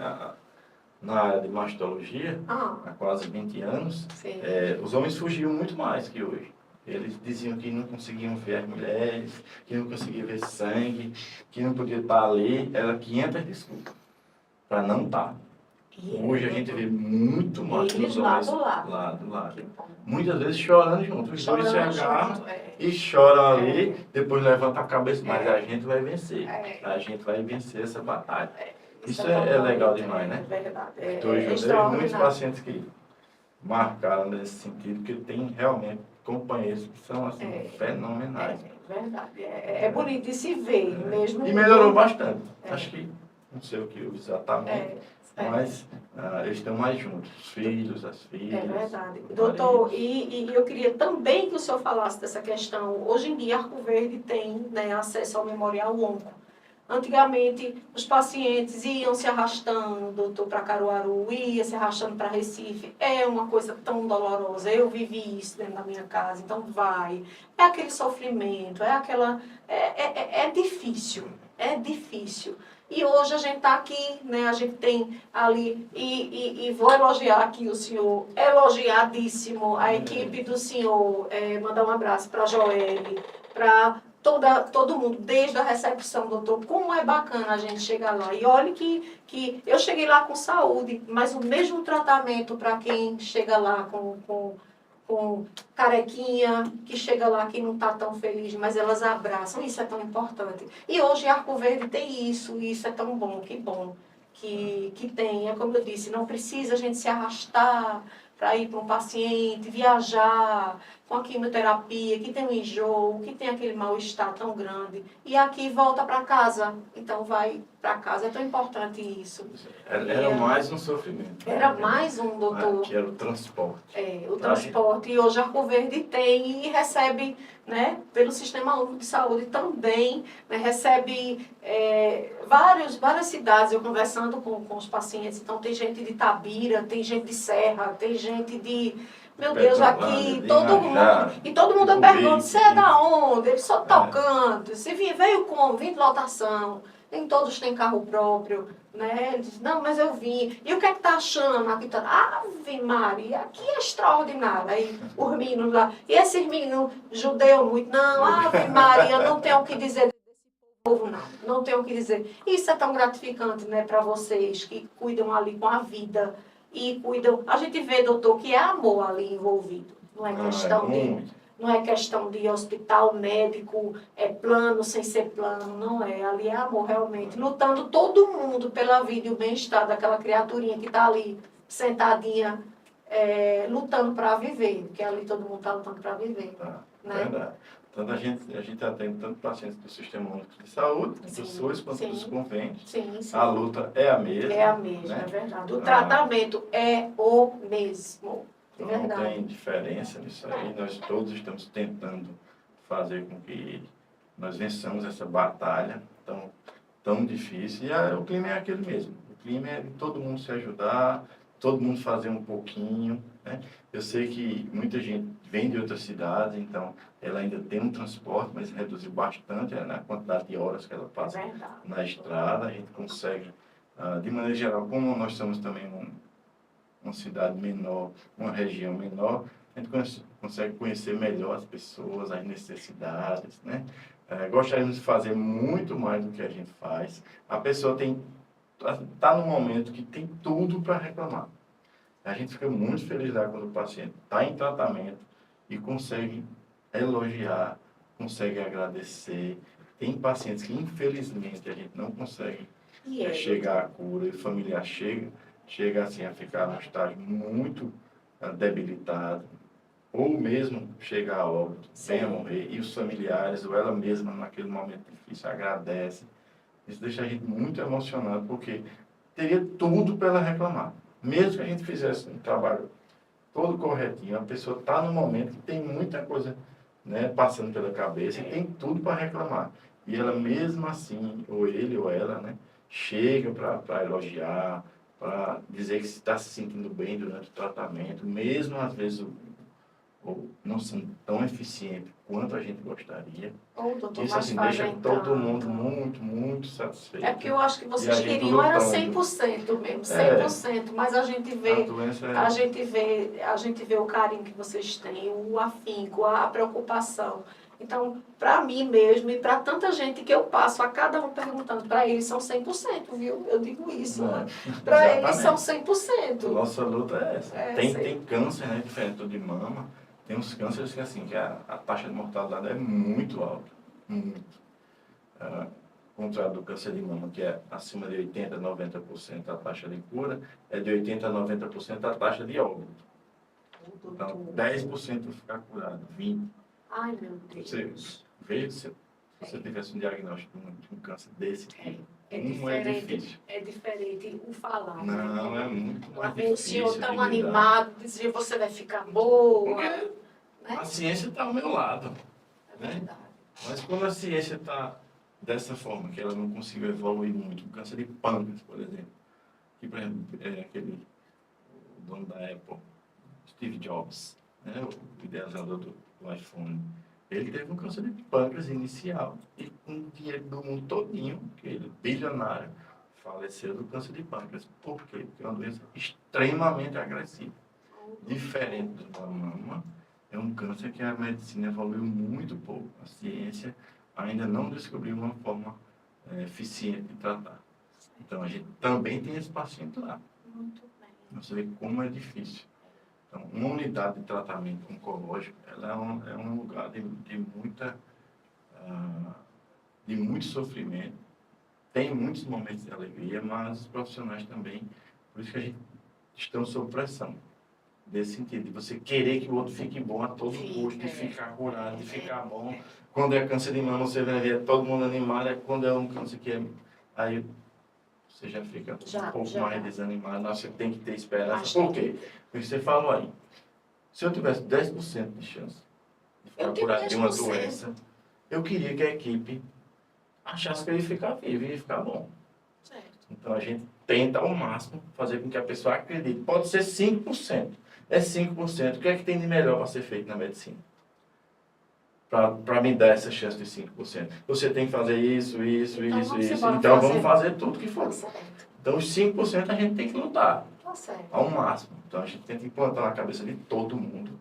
na área de mastologia, Ah, há quase 20 anos, sim. os homens fugiam muito mais que hoje. Eles diziam que não conseguiam ver as mulheres, que não conseguiam ver sangue, que não podia estar ali. Era 500 desculpas para não estar. Hoje a gente vê muito mais Eles os homens lado. lado. Que bom. Muitas vezes chorando juntos. Os dois se Chorando agarram junto, e choram ali, depois levantam a cabeça. Mas a gente vai vencer. É. A gente vai vencer essa batalha. Isso tão é legal bonito, demais, né? É verdade. Então, hoje eu vejo muitos extraordinário. pacientes que marcaram nesse sentido, que tem realmente companheiros que são assim, fenomenais. É verdade. É bonito de se ver, mesmo. E melhorou bastante. Acho que, não sei o que exatamente, É. mas eles estão mais juntos. Os filhos, as filhas. É verdade. os Doutor, maridos. e eu queria também que o senhor falasse dessa questão. Hoje em dia, Arco Verde tem, né, acesso ao Memorial Onco. Antigamente, os pacientes iam se arrastando, doutor, para Caruaru, ia se arrastando para Recife. É uma coisa tão dolorosa. Eu vivi isso dentro da minha casa, então vai. É aquele sofrimento, é aquela... É difícil, é difícil. E hoje a gente está aqui, né? A gente tem ali, e vou elogiar aqui o senhor, elogiadíssimo, a equipe do senhor, mandar um abraço para a Joelle, para todo mundo, desde a recepção, doutor, como é bacana a gente chegar lá. E olha que eu cheguei lá com saúde, mas o mesmo tratamento para quem chega lá com carequinha, que chega lá que não está tão feliz, mas elas abraçam, isso é tão importante. E hoje Arco Verde tem isso é tão bom, que bom que tem. É como eu disse, não precisa a gente se arrastar para ir para um paciente, viajar com a quimioterapia, que tem um enjoo, que tem aquele mal-estar tão grande. E aqui volta para casa, então vai para casa. É tão importante isso. Era mais um sofrimento. Era mais um, doutor. Que era o transporte. O transporte. E hoje Arco Verde tem e recebe, né, pelo Sistema Único de Saúde também, né, recebe várias cidades, eu conversando com os pacientes. Então tem gente de Itabira, tem gente de Serra, tem gente de... Meu Deus, aqui, todo mundo. E todo mundo pergunta, você é da onde? Ele só tocando. Você veio como? Vim de lotação. Nem todos têm carro próprio, né? Ele diz, não, mas eu vim. E o que é que tá achando? Aqui tá, Ave Maria, aqui é extraordinário. Aí os meninos lá, e esses meninos judeus muito, não, Ave Maria, não tenho o que dizer desse povo Novo, não tenho o que dizer. Isso é tão gratificante, né, para vocês que cuidam ali com a vida e cuidam. A gente vê, doutor, que é amor ali envolvido. Não é questão não é questão de hospital, médico, plano sem ser plano, não é. Ali é amor realmente. Lutando todo mundo pela vida e o bem-estar daquela criaturinha que está ali sentadinha, lutando para viver, porque ali todo mundo está lutando para viver. Né? Verdade. Tanto a gente atende tanto pacientes do Sistema Único de Saúde, do SUS, quanto dos convênios. Sim. A luta é a mesma. É a mesma, né? É verdade. O tratamento é o mesmo. É verdade. Não tem diferença nisso aí. Nós todos estamos tentando fazer com que nós vençamos essa batalha tão difícil. E o clima é aquele mesmo. O clima é de todo mundo se ajudar, todo mundo fazer um pouquinho, né? Eu sei que muita gente vem de outras cidades, então ela ainda tem um transporte, mas reduziu bastante a quantidade de horas que ela passa na estrada. A gente consegue, de maneira geral, como nós somos também uma cidade menor, uma região menor, a gente consegue conhecer melhor as pessoas, as necessidades, né? Gostaríamos de fazer muito mais do que a gente faz. A pessoa está num momento que tem tudo para reclamar. A gente fica muito feliz lá quando o paciente está em tratamento e consegue elogiar, consegue agradecer. Tem pacientes que, infelizmente, a gente não consegue chegar à cura, e o familiar chega assim a ficar num estágio muito debilitado, ou mesmo chega a óbito, vem a morrer, e os familiares, ou ela mesma, naquele momento difícil, agradece. Isso deixa a gente muito emocionado, porque teria tudo para ela reclamar. Mesmo que a gente fizesse um trabalho todo corretinho, a pessoa está no momento que tem muita coisa, né, passando pela cabeça e tem tudo para reclamar. E ela mesmo assim, ou ele ou ela, né, chega para elogiar, para dizer que está se sentindo bem durante o tratamento, mesmo às vezes ou não sendo tão eficiente quanto a gente gostaria. Isso assim, deixa todo mundo muito satisfeito. É porque eu acho que vocês queriam era 100% mesmo, 100%, mas a gente vê o carinho que vocês têm, o afinco, a preocupação. Então, para mim mesmo e para tanta gente que eu passo, a cada um perguntando, para eles são 100%, viu? Eu digo isso, né? Para eles são 100%. Nossa luta é essa. Tem câncer, né, diferente de mama. Tem uns cânceres que, assim, que a taxa de mortalidade é muito alta, muito. Ao contrário do câncer de mama, que é acima de 80% a 90% a taxa de cura, é de 80% a 90% a taxa de óbito. Então, 10% vai ficar curado, 20%. Ai, meu Deus. Você vê, se você tivesse um diagnóstico de um câncer desse tipo, é difícil. É diferente o falar. Não, né? É muito mais difícil. O senhor tão animado, dizia você vai ficar boa. Né? A ciência está ao meu lado. É verdade. Né? Mas quando a ciência está dessa forma, que ela não conseguiu evoluir muito, o câncer de pâncreas, por exemplo, que, por exemplo, aquele o dono da Apple, Steve Jobs, né, o idealizador do iPhone, ele teve um câncer de pâncreas inicial e com o dinheiro do mundo todinho, que ele, bilionário, faleceu do câncer de pâncreas. Por quê? Porque é uma doença extremamente agressiva. Diferente da mama, é um câncer que a medicina evoluiu muito pouco. A ciência ainda não descobriu uma forma eficiente de tratar. Então, a gente também tem esse paciente lá. Muito bem. Você vê como é difícil. Então, uma unidade de tratamento oncológico, ela é um lugar de muito sofrimento. Tem muitos momentos de alegria, mas os profissionais também, por isso que a gente estão sob pressão. Nesse sentido, de você querer que o outro fique bom a todo custo, de ficar curado, de ficar bom. Quando é câncer de mama, você vai ver todo mundo animado, quando é um câncer que é... Aí você já fica um pouco mais desanimado. Nossa, você tem que ter esperança. Por quê? Porque você falou aí, se eu tivesse 10% de chance de ficar curado de uma doença, eu queria que a equipe achasse que eu ia ficar vivo e ia ficar bom. Certo. Então a gente tenta ao máximo fazer com que a pessoa acredite. Pode ser 5%. É 5%. O que é que tem de melhor para ser feito na medicina? Para me dar essa chance de 5%. Você tem que fazer isso. Então vamos fazer tudo que for. Então os 5% a gente tem que lutar. Ao máximo. Então a gente tenta implantar na cabeça de todo mundo.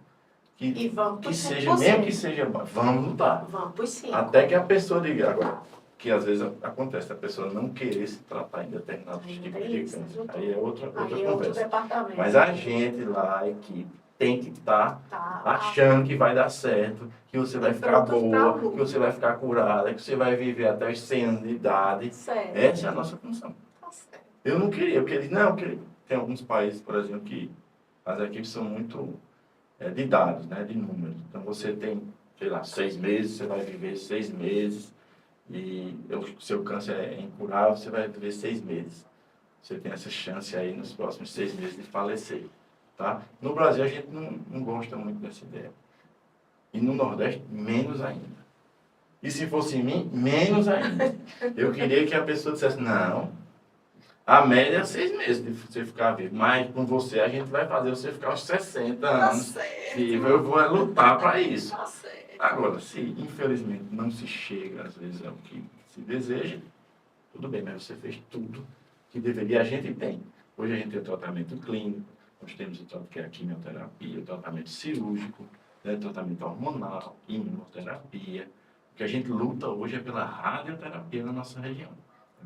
Que seja, mesmo que seja, vamos lutar. Vamos por 5%. Até que a pessoa diga, agora, que às vezes acontece, a pessoa não querer se tratar em determinados Ainda tipos tem de isso, câncer. doutor. Aí é outra Aí é outro conversa. departamento. Mas a gente lá, a equipe, tem que estar Tá. achando que vai dar certo, que você vai ficar prontos pra boa, luta. que você vai ficar curada, que você vai viver até os 100 anos de idade. Certo. Essa é a nossa função. Tá certo. Eu não queria, eu queria, não, porque tem alguns países, por exemplo, que as equipes são muito de dados, né, de números. Então você tem, sei lá, 6 meses, você vai viver 6 meses, e o seu câncer é incurável, você vai viver 6 meses. Você tem essa chance aí nos próximos 6 meses de falecer. Tá? No Brasil a gente não gosta muito dessa ideia. E no Nordeste, menos ainda. E se fosse em mim, menos ainda. Eu queria que a pessoa dissesse, não, a média é 6 meses de você ficar vivo. Mas com você a gente vai fazer você ficar aos 60 anos. certo. Vivo, eu vou lutar para isso. Tá certo. Agora, se infelizmente não se chega, às vezes, ao que se deseja, tudo bem, mas você fez tudo que deveria. A gente tem. Hoje a gente tem o tratamento clínico, nós temos o tratamento que é a quimioterapia, o tratamento cirúrgico, né, tratamento hormonal, imunoterapia. O que a gente luta hoje é pela radioterapia na nossa região.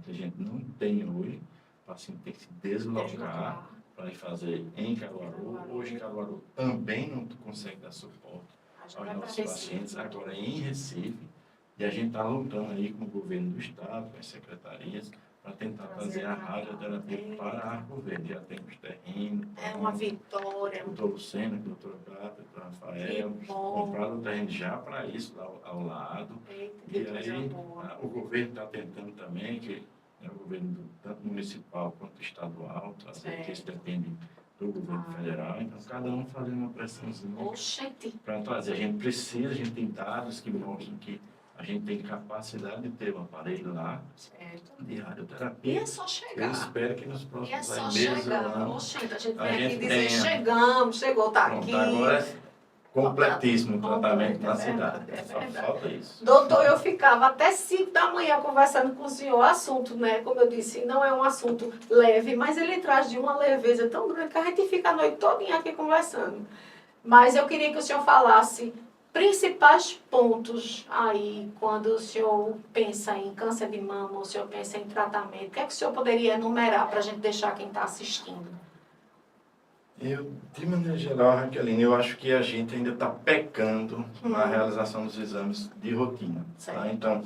A gente não tem hoje, o paciente tem que se deslocar para ir fazer em Caruaru. Hoje, Caruaru também não consegue dar suporte aos nossos pacientes, agora em Recife, e a gente está lutando aí com o governo do estado, com as secretarias, para tentar trazer a radioterapia para Arco Verde. Já tem os terrenos. É uma vitória. O doutor Lucena, o doutor Gato, o doutor Rafael, compraram o terreno já para isso, lá ao lado. Eita, E aí, o governo está tentando também, que é o governo tanto municipal quanto estadual, trazer, que isso depende do governo federal, então cada um fazendo uma pressãozinha para trazer. A gente precisa, a gente tem dados que mostram que a gente tem capacidade de ter um aparelho lá de radioterapia. E é só chegar. Eu espero que nos E é próximos só meses chegar. ou Oxente, a gente a vem aqui gente dizer, tenha. chegamos, chegou, tá Pronto, aqui. agora é completíssimo o tratamento na Completo, cidade. é Só verdade. falta isso. Doutor, eu ficava até 5 da manhã conversando com o senhor. O assunto, né? Como eu disse, não é um assunto leve, mas ele traz de uma leveza tão grande que a gente fica a noite todinha aqui conversando. Mas eu queria que o senhor falasse principais pontos aí, quando o senhor pensa em câncer de mama, o senhor pensa em tratamento. O que é que o senhor poderia enumerar para a gente deixar quem está assistindo? De maneira geral, Raqueline, eu acho que a gente ainda está pecando na realização dos exames de rotina. Tá? Então,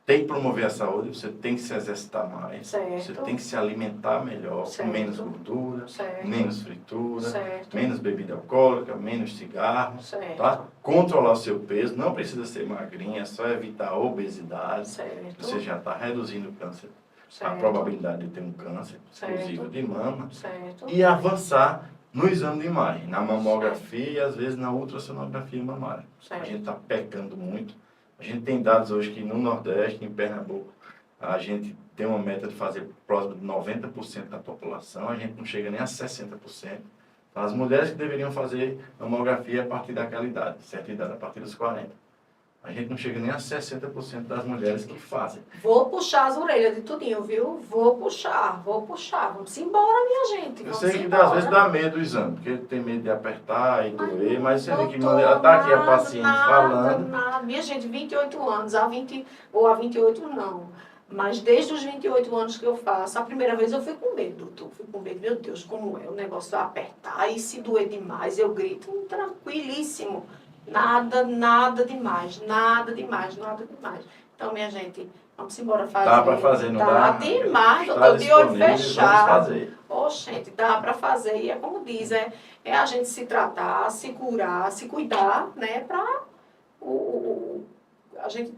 tem que promover a saúde, você tem que se exercitar mais, você tem que se alimentar melhor, com menos gordura, menos fritura, menos bebida alcoólica, menos cigarro, tá? Controlar o seu peso, não precisa ser magrinha, é só evitar a obesidade, você já está reduzindo o câncer. A probabilidade de ter um câncer, inclusive de mama, e avançar no exame de imagem, na mamografia e às vezes na ultrassonografia mamária. A gente está pecando muito. A gente tem dados hoje que no Nordeste, em Pernambuco, a gente tem uma meta de fazer próximo de 90% da população, a gente não chega nem a 60%. Então, as mulheres que deveriam fazer mamografia a partir daquela idade, certa idade, a partir dos 40. A gente não chega nem a 60% das mulheres que fazem. Vou puxar as orelhas de tudinho, viu? Vou puxar. Vamos embora, minha gente. Eu sei que às vezes dá medo do exame, porque tem medo de apertar e doer, mas você vê que está aqui a paciente falando. Nada. Minha gente, 28 anos, há 28 não. Mas desde os 28 anos que eu faço, a primeira vez eu fui com medo, doutor. Fui com medo, meu Deus, como é? O negócio vai apertar e se doer demais, eu grito, tranquilíssimo. Nada demais. Então, minha gente, vamos embora fazer. Dá para fazer, não dá? Dá demais, doutor, de olho fechado. Vamos fazer. Gente, dá para fazer. E é como diz, é a gente se tratar, se curar, se cuidar, né? Para a gente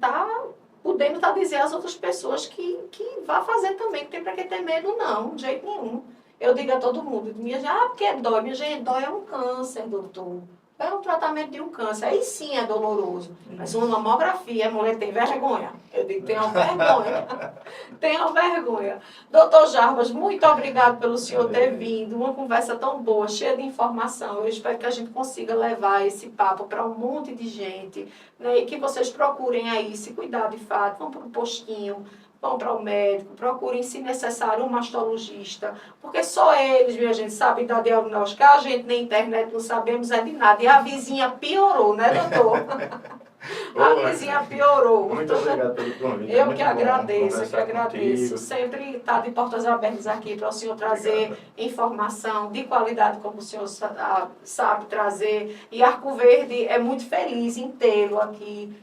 podendo dizer às outras pessoas que vá fazer também, que tem para que ter medo, não, de jeito nenhum. Eu digo a todo mundo, porque dói. Minha gente, dói é um câncer, doutor. É um tratamento de um câncer. Aí sim é doloroso. Mas uma mamografia, a mulher tem vergonha. Eu digo, tenha vergonha. Tenha vergonha. Doutor Jarbas, muito obrigado pelo senhor ter vindo. Uma conversa tão boa, cheia de informação. Eu espero que a gente consiga levar esse papo para um monte de gente. Né? E que vocês procurem aí se cuidar de fato. Vão para o postinho. Vão para o médico, procurem, se necessário, um mastologista, porque só eles, minha gente, sabem dar diagnóstico. A gente na internet não sabemos de nada. E a vizinha piorou, né, doutor? A vizinha piorou. Muito obrigado pelo convite. Eu Muito que bom agradeço, conversar contigo. Sempre está de portas abertas aqui para o senhor trazer Obrigado. informação de qualidade, como o senhor sabe trazer. E Arco Verde é muito feliz em tê-lo aqui,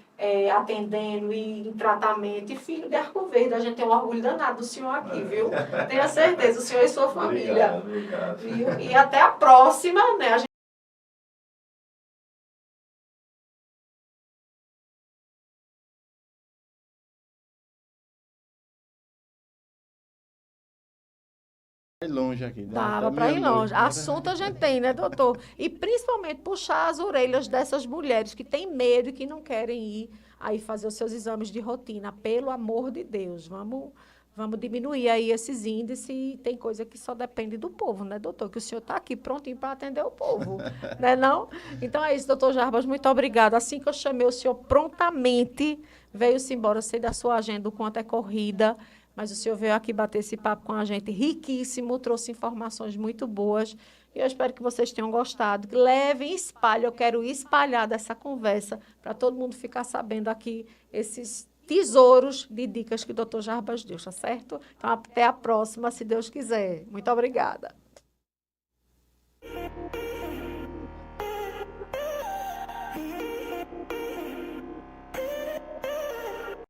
atendendo e em tratamento. E filho de Arco Verde, a gente tem um orgulho danado do senhor aqui, viu? Tenha certeza, o senhor e sua família. Obrigado. Viu? E até a próxima, né? Longe aqui. Dava para ir longe. Assunto a gente tem, né, doutor? E principalmente puxar as orelhas dessas mulheres que têm medo e que não querem ir aí fazer os seus exames de rotina. Pelo amor de Deus, vamos diminuir aí esses índices e tem coisa que só depende do povo, né, doutor? Que o senhor está aqui prontinho para atender o povo, né, não? Então é isso, doutor Jarbas, muito obrigada. Assim que eu chamei o senhor prontamente, veio-se embora, sei da sua agenda, o quanto é corrida, mas o senhor veio aqui bater esse papo com a gente, riquíssimo, trouxe informações muito boas. E eu espero que vocês tenham gostado. Levem, espalhem, eu quero espalhar dessa conversa para todo mundo ficar sabendo aqui esses tesouros de dicas que o doutor Jarbas deu, tá certo? Então, até a próxima, se Deus quiser. Muito obrigada.